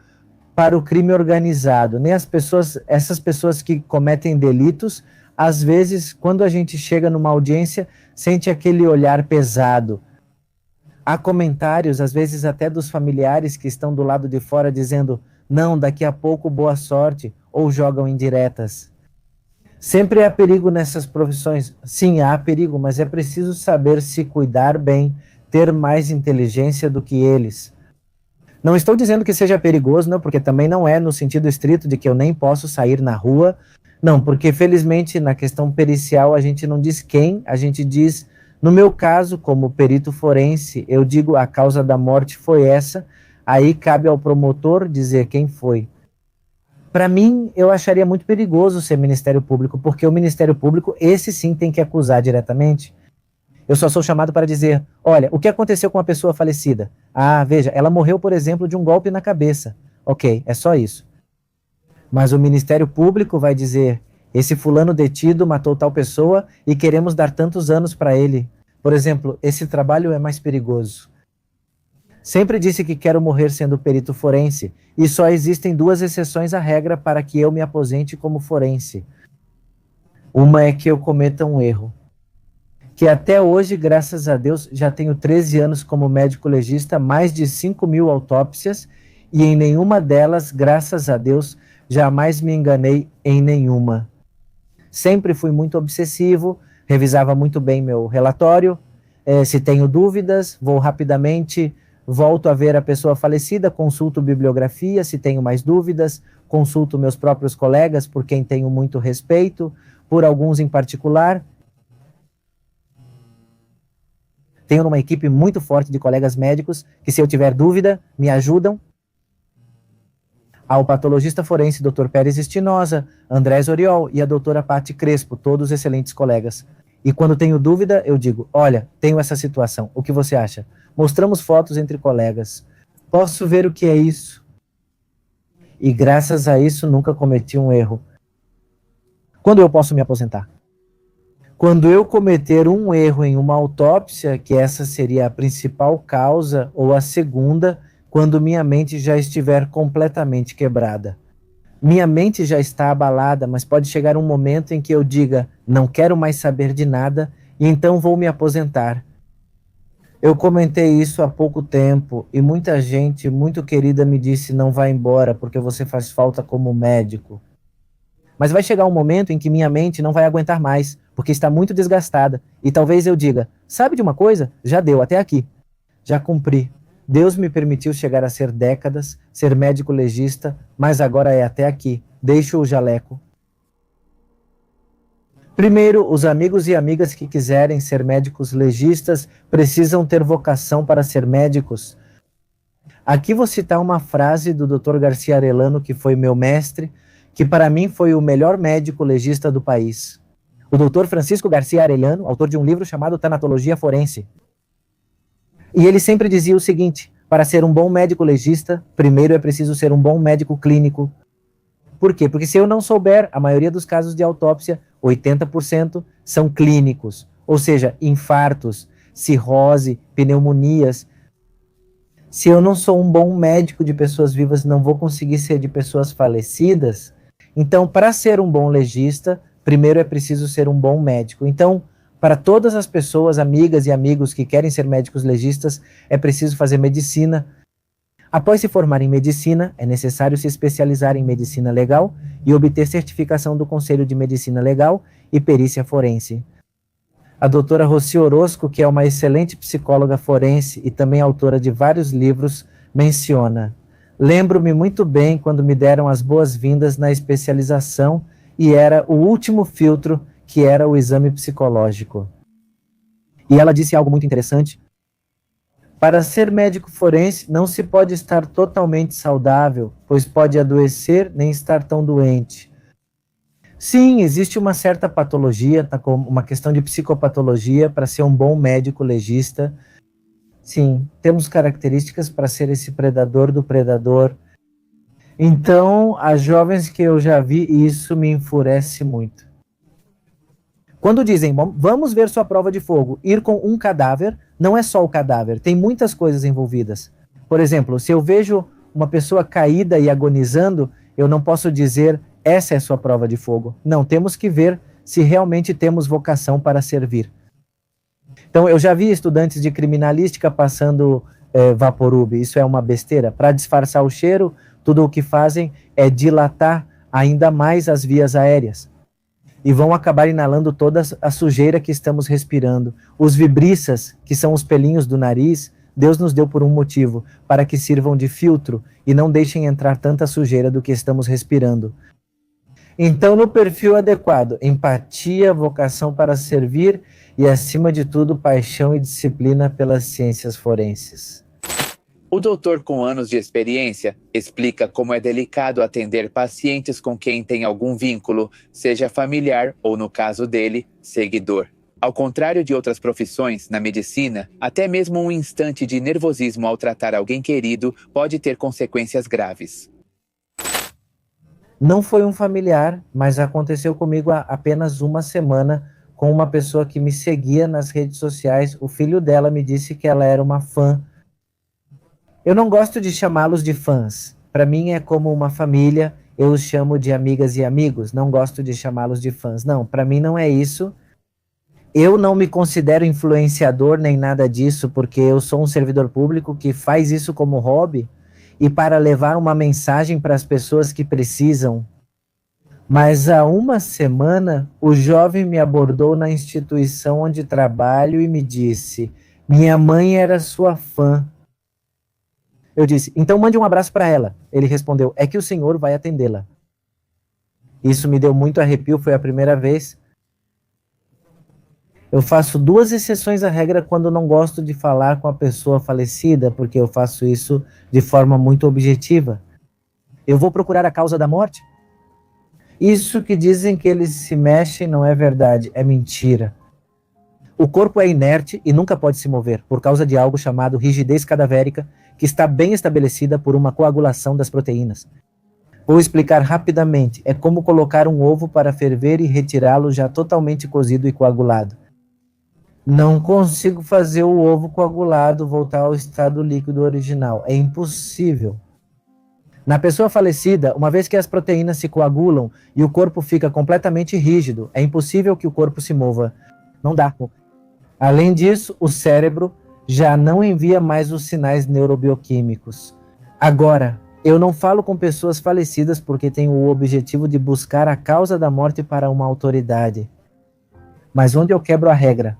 para o crime organizado. Nem essas pessoas que cometem delitos, às vezes, quando a gente chega numa audiência, sente aquele olhar pesado. Há comentários, às vezes até dos familiares que estão do lado de fora, dizendo, não, daqui a pouco boa sorte, ou jogam indiretas. Sempre há perigo nessas profissões. Sim, há perigo, mas é preciso saber se cuidar bem, ter mais inteligência do que eles. Não estou dizendo que seja perigoso, não, porque também não é no sentido estrito de que eu nem posso sair na rua. Não, porque felizmente na questão pericial a gente não diz quem, a gente diz, no meu caso, como perito forense, eu digo a causa da morte foi essa, aí cabe ao promotor dizer quem foi. Para mim, eu acharia muito perigoso ser Ministério Público, porque o Ministério Público, esse sim tem que acusar diretamente. Eu só sou chamado para dizer, olha, o que aconteceu com a pessoa falecida? Ah, veja, ela morreu, por exemplo, de um golpe na cabeça. Ok, é só isso. Mas o Ministério Público vai dizer, esse fulano detido matou tal pessoa e queremos dar tantos anos para ele. Por exemplo, esse trabalho é mais perigoso. Sempre disse que quero morrer sendo perito forense, e só existem 2 exceções à regra para que eu me aposente como forense. Uma é que eu cometa um erro. Que até hoje, graças a Deus, já tenho 13 anos como médico legista, mais de 5.000 autópsias, e em nenhuma delas, graças a Deus, jamais me enganei em nenhuma. Sempre fui muito obsessivo, revisava muito bem meu relatório, se tenho dúvidas, vou rapidamente, volto a ver a pessoa falecida, consulto bibliografia, se tenho mais dúvidas, consulto meus próprios colegas, por quem tenho muito respeito, por alguns em particular. Tenho uma equipe muito forte de colegas médicos que, se eu tiver dúvida, me ajudam. Ao patologista forense Dr. Pérez Espinosa, Andrés Oriol e a doutora Patti Crespo, todos excelentes colegas. E quando tenho dúvida, eu digo, olha, tenho essa situação, o que você acha? Mostramos fotos entre colegas. Posso ver o que é isso? E graças a isso nunca cometi um erro. Quando eu posso me aposentar? Quando eu cometer um erro em uma autópsia, que essa seria a principal causa, ou a segunda, quando minha mente já estiver completamente quebrada. Minha mente já está abalada, mas pode chegar um momento em que eu diga, não quero mais saber de nada, e então vou me aposentar. Eu comentei isso há pouco tempo, e muita gente muito querida me disse, não vá embora, porque você faz falta como médico. Mas vai chegar um momento em que minha mente não vai aguentar mais, porque está muito desgastada. E talvez eu diga, sabe de uma coisa? Já deu, até aqui. Já cumpri. Deus me permitiu chegar a ser décadas, ser médico legista, mas agora é até aqui. Deixo o jaleco. Primeiro, os amigos e amigas que quiserem ser médicos legistas precisam ter vocação para ser médicos. Aqui vou citar uma frase do Dr. Garcia Arellano, que foi meu mestre, que para mim foi o melhor médico legista do país. O Dr. Francisco Garcia Arellano, autor de um livro chamado Tanatologia Forense. E ele sempre dizia o seguinte, para ser um bom médico legista, primeiro é preciso ser um bom médico clínico. Por quê? Porque se eu não souber, a maioria dos casos de autópsia, 80% são clínicos, ou seja, infartos, cirrose, pneumonias. Se eu não sou um bom médico de pessoas vivas, não vou conseguir ser de pessoas falecidas. Então, para ser um bom legista, primeiro é preciso ser um bom médico. Então, para todas as pessoas, amigas e amigos que querem ser médicos legistas, é preciso fazer medicina. Após se formar em medicina, é necessário se especializar em medicina legal e obter certificação do Conselho de Medicina Legal e perícia forense. A doutora Roci Orozco, que é uma excelente psicóloga forense e também autora de vários livros, menciona: Lembro-me muito bem quando me deram as boas-vindas na especialização e era o último filtro, que era o exame psicológico. E ela disse algo muito interessante. Para ser médico forense, não se pode estar totalmente saudável, pois pode adoecer nem estar tão doente. Sim, existe uma certa patologia, uma questão de psicopatologia para ser um bom médico legista. Sim, temos características para ser esse predador do predador. Então, as jovens que eu já vi, isso me enfurece muito. Quando dizem, vamos ver sua prova de fogo, ir com um cadáver, não é só o cadáver, tem muitas coisas envolvidas. Por exemplo, se eu vejo uma pessoa caída e agonizando, eu não posso dizer, essa é sua prova de fogo. Não, temos que ver se realmente temos vocação para servir. Então, eu já vi estudantes de criminalística passando Vaporub, isso é uma besteira. Para disfarçar o cheiro, tudo o que fazem é dilatar ainda mais as vias aéreas. E vão acabar inalando toda a sujeira que estamos respirando. Os vibriças, que são os pelinhos do nariz, Deus nos deu por um motivo, para que sirvam de filtro e não deixem entrar tanta sujeira do que estamos respirando. Então, no perfil adequado, empatia, vocação para servir e, acima de tudo, paixão e disciplina pelas ciências forenses. O doutor, com anos de experiência, explica como é delicado atender pacientes com quem tem algum vínculo, seja familiar ou, no caso dele, seguidor. Ao contrário de outras profissões, na medicina, até mesmo um instante de nervosismo ao tratar alguém querido pode ter consequências graves. Não foi um familiar, mas aconteceu comigo há apenas uma semana com uma pessoa que me seguia nas redes sociais. O filho dela me disse que ela era uma fã. Eu não gosto de chamá-los de fãs. Para mim é como uma família, eu os chamo de amigas e amigos. Não gosto de chamá-los de fãs. Não, para mim não é isso. Eu não me considero influenciador nem nada disso, porque eu sou um servidor público que faz isso como hobby e para levar uma mensagem para as pessoas que precisam. Mas há uma semana, o jovem me abordou na instituição onde trabalho e me disse: minha mãe era sua fã. Eu disse, então mande um abraço para ela. Ele respondeu, é que o senhor vai atendê-la. Isso me deu muito arrepio, foi a primeira vez. Eu faço 2 exceções à regra quando não gosto de falar com a pessoa falecida, porque eu faço isso de forma muito objetiva. Eu vou procurar a causa da morte? Isso que dizem que eles se mexem não é verdade, é mentira. O corpo é inerte e nunca pode se mover, por causa de algo chamado rigidez cadavérica, que está bem estabelecida por uma coagulação das proteínas. Vou explicar rapidamente. É como colocar um ovo para ferver e retirá-lo já totalmente cozido e coagulado. Não consigo fazer o ovo coagulado voltar ao estado líquido original. É impossível. Na pessoa falecida, uma vez que as proteínas se coagulam e o corpo fica completamente rígido, é impossível que o corpo se mova. Não dá. Além disso, o cérebro já não envia mais os sinais neurobioquímicos. Agora, eu não falo com pessoas falecidas porque tenho o objetivo de buscar a causa da morte para uma autoridade. Mas onde eu quebro a regra?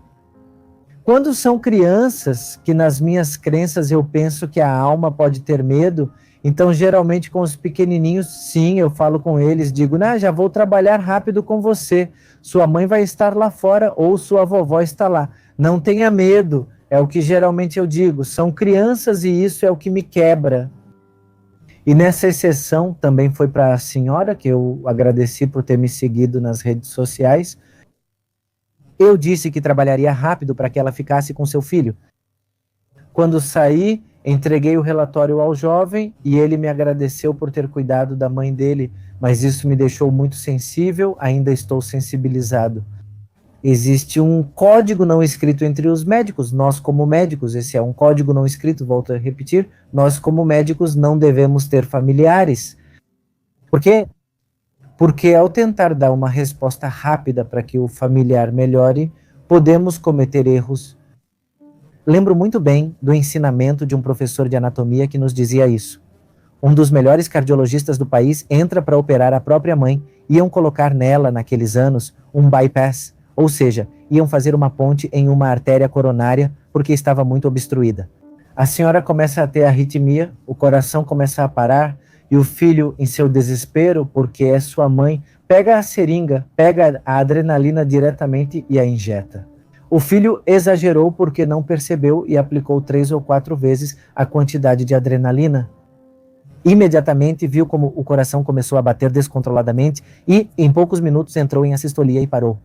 Quando são crianças, que nas minhas crenças eu penso que a alma pode ter medo, então geralmente com os pequenininhos, sim, eu falo com eles, digo, já vou trabalhar rápido com você, sua mãe vai estar lá fora ou sua vovó está lá, não tenha medo. É o que geralmente eu digo, são crianças e isso é o que me quebra. E nessa exceção também foi para a senhora, que eu agradeci por ter me seguido nas redes sociais. Eu disse que trabalharia rápido para que ela ficasse com seu filho. Quando saí, entreguei o relatório ao jovem e ele me agradeceu por ter cuidado da mãe dele, mas isso me deixou muito sensível, ainda estou sensibilizado. Existe um código não escrito entre os médicos, nós como médicos, esse é um código não escrito, volto a repetir, nós como médicos não devemos ter familiares. Por quê? Porque ao tentar dar uma resposta rápida para que o familiar melhore, podemos cometer erros. Lembro muito bem do ensinamento de um professor de anatomia que nos dizia isso. Um dos melhores cardiologistas do país entra para operar a própria mãe, iam colocar nela, naqueles anos, um bypass. Ou seja, iam fazer uma ponte em uma artéria coronária porque estava muito obstruída. A senhora começa a ter arritmia, o coração começa a parar e o filho, em seu desespero, porque é sua mãe, pega a seringa, pega a adrenalina diretamente e a injeta. O filho exagerou porque não percebeu e aplicou 3 ou 4 vezes a quantidade de adrenalina. Imediatamente viu como o coração começou a bater descontroladamente e, em poucos minutos, entrou em assistolia e parou.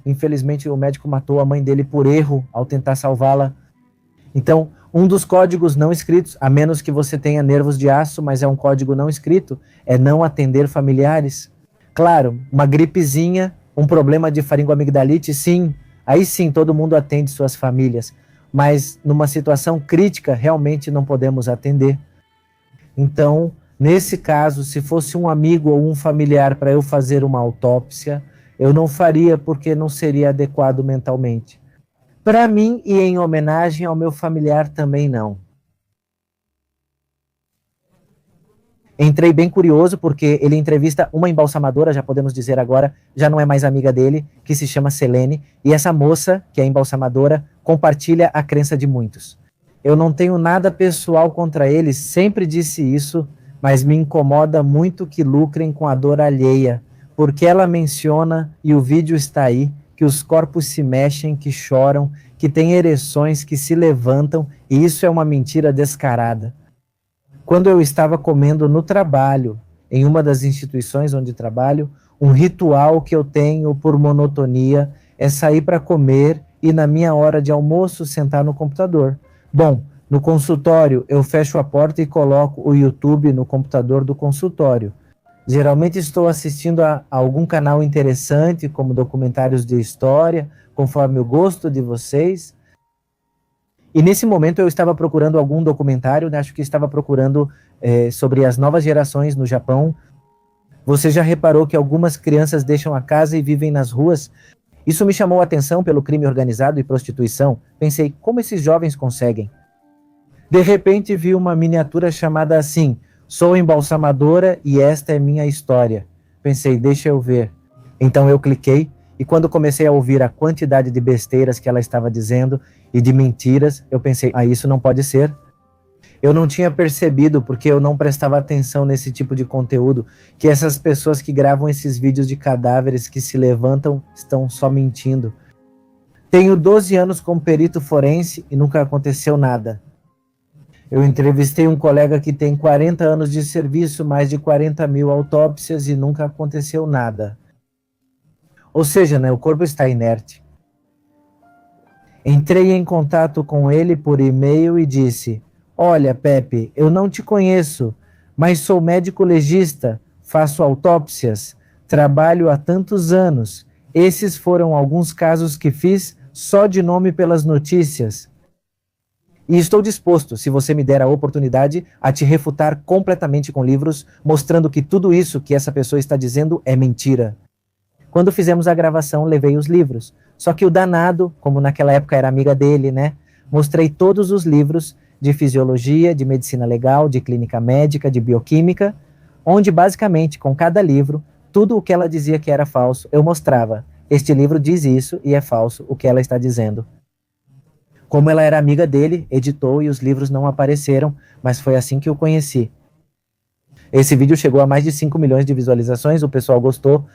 Infelizmente, o médico matou a mãe dele por erro ao tentar salvá-la. Então, um dos códigos não escritos, a menos que você tenha nervos de aço, mas é um código não escrito, é não atender familiares. Claro, uma gripezinha, um problema de faringoamigdalite, sim, aí sim todo mundo atende suas famílias, mas numa situação crítica realmente não podemos atender. Então, nesse caso, se fosse um amigo ou um familiar para eu fazer uma autópsia, eu não faria porque não seria adequado mentalmente. Para mim e em homenagem ao meu familiar também não. Entrei bem curioso porque ele entrevista uma embalsamadora, já podemos dizer agora, já não é mais amiga dele, que se chama Selene, e essa moça, que é embalsamadora, compartilha a crença de muitos. Eu não tenho nada pessoal contra eles, sempre disse isso, mas me incomoda muito que lucrem com a dor alheia, porque ela menciona, e o vídeo está aí, que os corpos se mexem, que choram, que têm ereções, que se levantam, e isso é uma mentira descarada. Quando eu estava comendo no trabalho, em uma das instituições onde trabalho, um ritual que eu tenho por monotonia é sair para comer e na minha hora de almoço sentar no computador. Bom, no consultório eu fecho a porta e coloco o YouTube no computador do consultório. Geralmente estou assistindo a algum canal interessante, como documentários de história, conforme o gosto de vocês. E nesse momento eu estava procurando algum documentário, né? Acho que estava procurando sobre as novas gerações no Japão. Você já reparou que algumas crianças deixam a casa e vivem nas ruas? Isso me chamou a atenção pelo crime organizado e prostituição. Pensei, como esses jovens conseguem? De repente vi uma miniatura chamada assim, sou embalsamadora e esta é minha história. Pensei, deixa eu ver. Então eu cliquei e quando comecei a ouvir a quantidade de besteiras que ela estava dizendo e de mentiras, eu pensei, isso não pode ser. Eu não tinha percebido, porque eu não prestava atenção nesse tipo de conteúdo, que essas pessoas que gravam esses vídeos de cadáveres que se levantam estão só mentindo. Tenho 12 anos como perito forense e nunca aconteceu nada. Eu entrevistei um colega que tem 40 anos de serviço, mais de 40 mil autópsias e nunca aconteceu nada. Ou seja, né, o corpo está inerte. Entrei em contato com ele por e-mail e disse, olha, Pepe, eu não te conheço, mas sou médico legista, faço autópsias, trabalho há tantos anos. Esses foram alguns casos que fiz só de nome pelas notícias. E estou disposto, se você me der a oportunidade, a te refutar completamente com livros, mostrando que tudo isso que essa pessoa está dizendo é mentira. Quando fizemos a gravação, levei os livros. Só que o danado, como naquela época era amiga dele, né? Mostrei todos os livros de fisiologia, de medicina legal, de clínica médica, de bioquímica, onde basicamente, com cada livro, tudo o que ela dizia que era falso, eu mostrava. Este livro diz isso e é falso o que ela está dizendo. Como ela era amiga dele, editou e os livros não apareceram, mas foi assim que eu conheci. Esse vídeo chegou a mais de 5 milhões de visualizações, o pessoal gostou.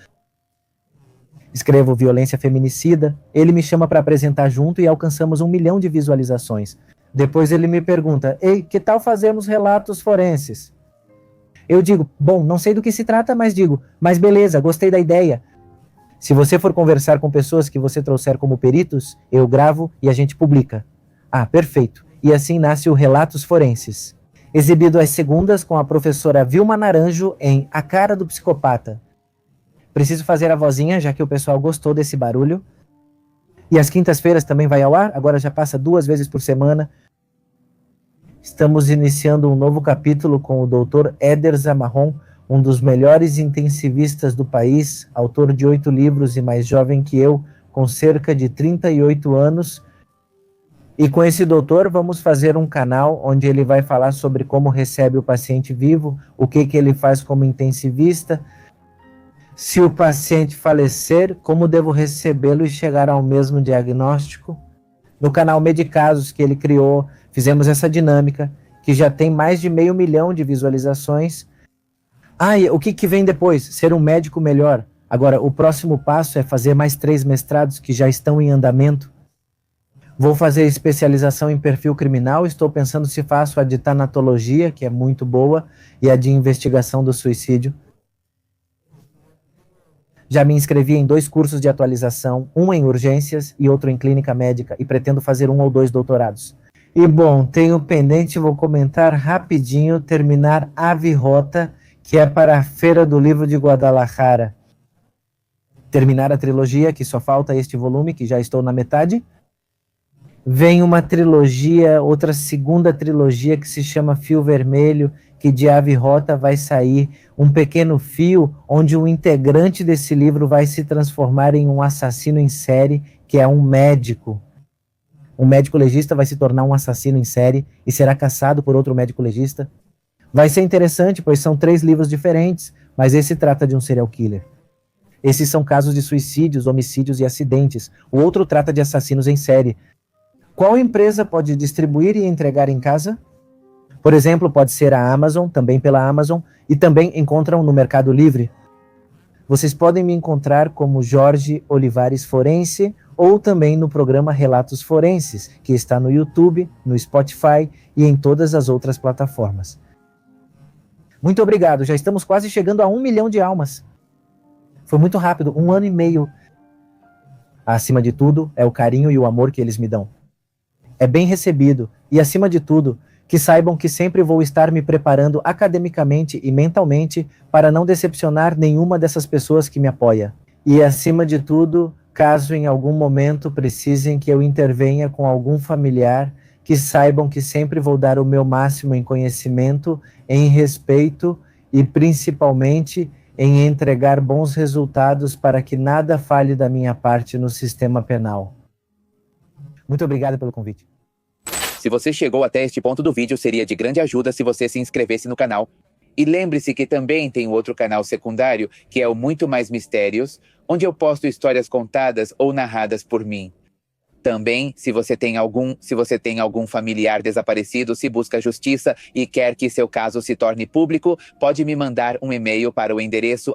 Escrevo violência feminicida, ele me chama para apresentar junto e alcançamos 1 milhão de visualizações. Depois ele me pergunta, ei, que tal fazermos relatos forenses? Eu digo, bom, não sei do que se trata, mas digo, mas beleza, gostei da ideia. Se você for conversar com pessoas que você trouxer como peritos, eu gravo e a gente publica. Ah, perfeito. E assim nasce o Relatos Forenses. Exibido às segundas com a professora Vilma Naranjo em A Cara do Psicopata. Preciso fazer a vozinha, já que o pessoal gostou desse barulho. E às quintas-feiras também vai ao ar, agora já passa 2 vezes por semana. Estamos iniciando um novo capítulo com o Dr. Éder Zamarron, um dos melhores intensivistas do país, autor de 8 livros e mais jovem que eu, com cerca de 38 anos. E com esse doutor vamos fazer um canal onde ele vai falar sobre como recebe o paciente vivo, o que ele faz como intensivista. Se o paciente falecer, como devo recebê-lo e chegar ao mesmo diagnóstico? No canal Medicasos que ele criou, Fizemos essa dinâmica, que já tem mais de 500 mil de visualizações. E o que vem depois? Ser um médico melhor. Agora, o próximo passo é fazer mais 3 mestrados que já estão em andamento. Vou fazer especialização em perfil criminal. Estou pensando se faço a de tanatologia, que é muito boa, e a de investigação do suicídio. Já me inscrevi em 2 cursos de atualização, um em urgências e outro em clínica médica, e pretendo fazer 1 ou 2 doutorados. E bom, tenho pendente, vou comentar rapidinho, terminar Ave Rota, que é para a Feira do Livro de Guadalajara. Terminar a trilogia, que só falta este volume, que já estou na metade. Vem uma trilogia, outra segunda trilogia, que se chama Fio Vermelho, que de Ave Rota vai sair um pequeno fio, onde um integrante desse livro vai se transformar em um assassino em série, que é um médico. Um médico legista vai se tornar um assassino em série e será caçado por outro médico legista. Vai ser interessante, pois são 3 livros diferentes, mas esse trata de um serial killer. Esses são casos de suicídios, homicídios e acidentes. O outro trata de assassinos em série. Qual empresa pode distribuir e entregar em casa? Por exemplo, pode ser a Amazon, também pela Amazon, e também encontram no Mercado Livre. Vocês podem me encontrar como Jorge Olivares Forense, ou também no programa Relatos Forenses, que está no YouTube, no Spotify e em todas as outras plataformas. Muito obrigado, já estamos quase chegando a 1 milhão de almas. Foi muito rápido, 1 ano e meio. Acima de tudo, é o carinho e o amor que eles me dão. É bem recebido, e acima de tudo, que saibam que sempre vou estar me preparando academicamente e mentalmente para não decepcionar nenhuma dessas pessoas que me apoia. E acima de tudo, caso em algum momento precisem que eu intervenha com algum familiar, que saibam que sempre vou dar o meu máximo em conhecimento, em respeito e principalmente em entregar bons resultados para que nada falhe da minha parte no sistema penal. Muito obrigado pelo convite. Se você chegou até este ponto do vídeo, seria de grande ajuda se você se inscrevesse no canal. E lembre-se que também tem outro canal secundário, que é o Muito Mais Mistérios, onde eu posto histórias contadas ou narradas por mim. Também, se você tem algum familiar desaparecido, se busca justiça e quer que seu caso se torne público, pode me mandar um e-mail para o endereço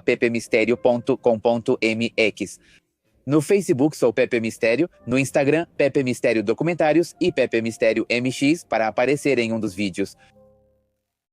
@ppmistério.com.mx. No Facebook sou Pepe Mistério, no Instagram Pepe Mistério Documentários e Pepe Mistério MX para aparecer em um dos vídeos.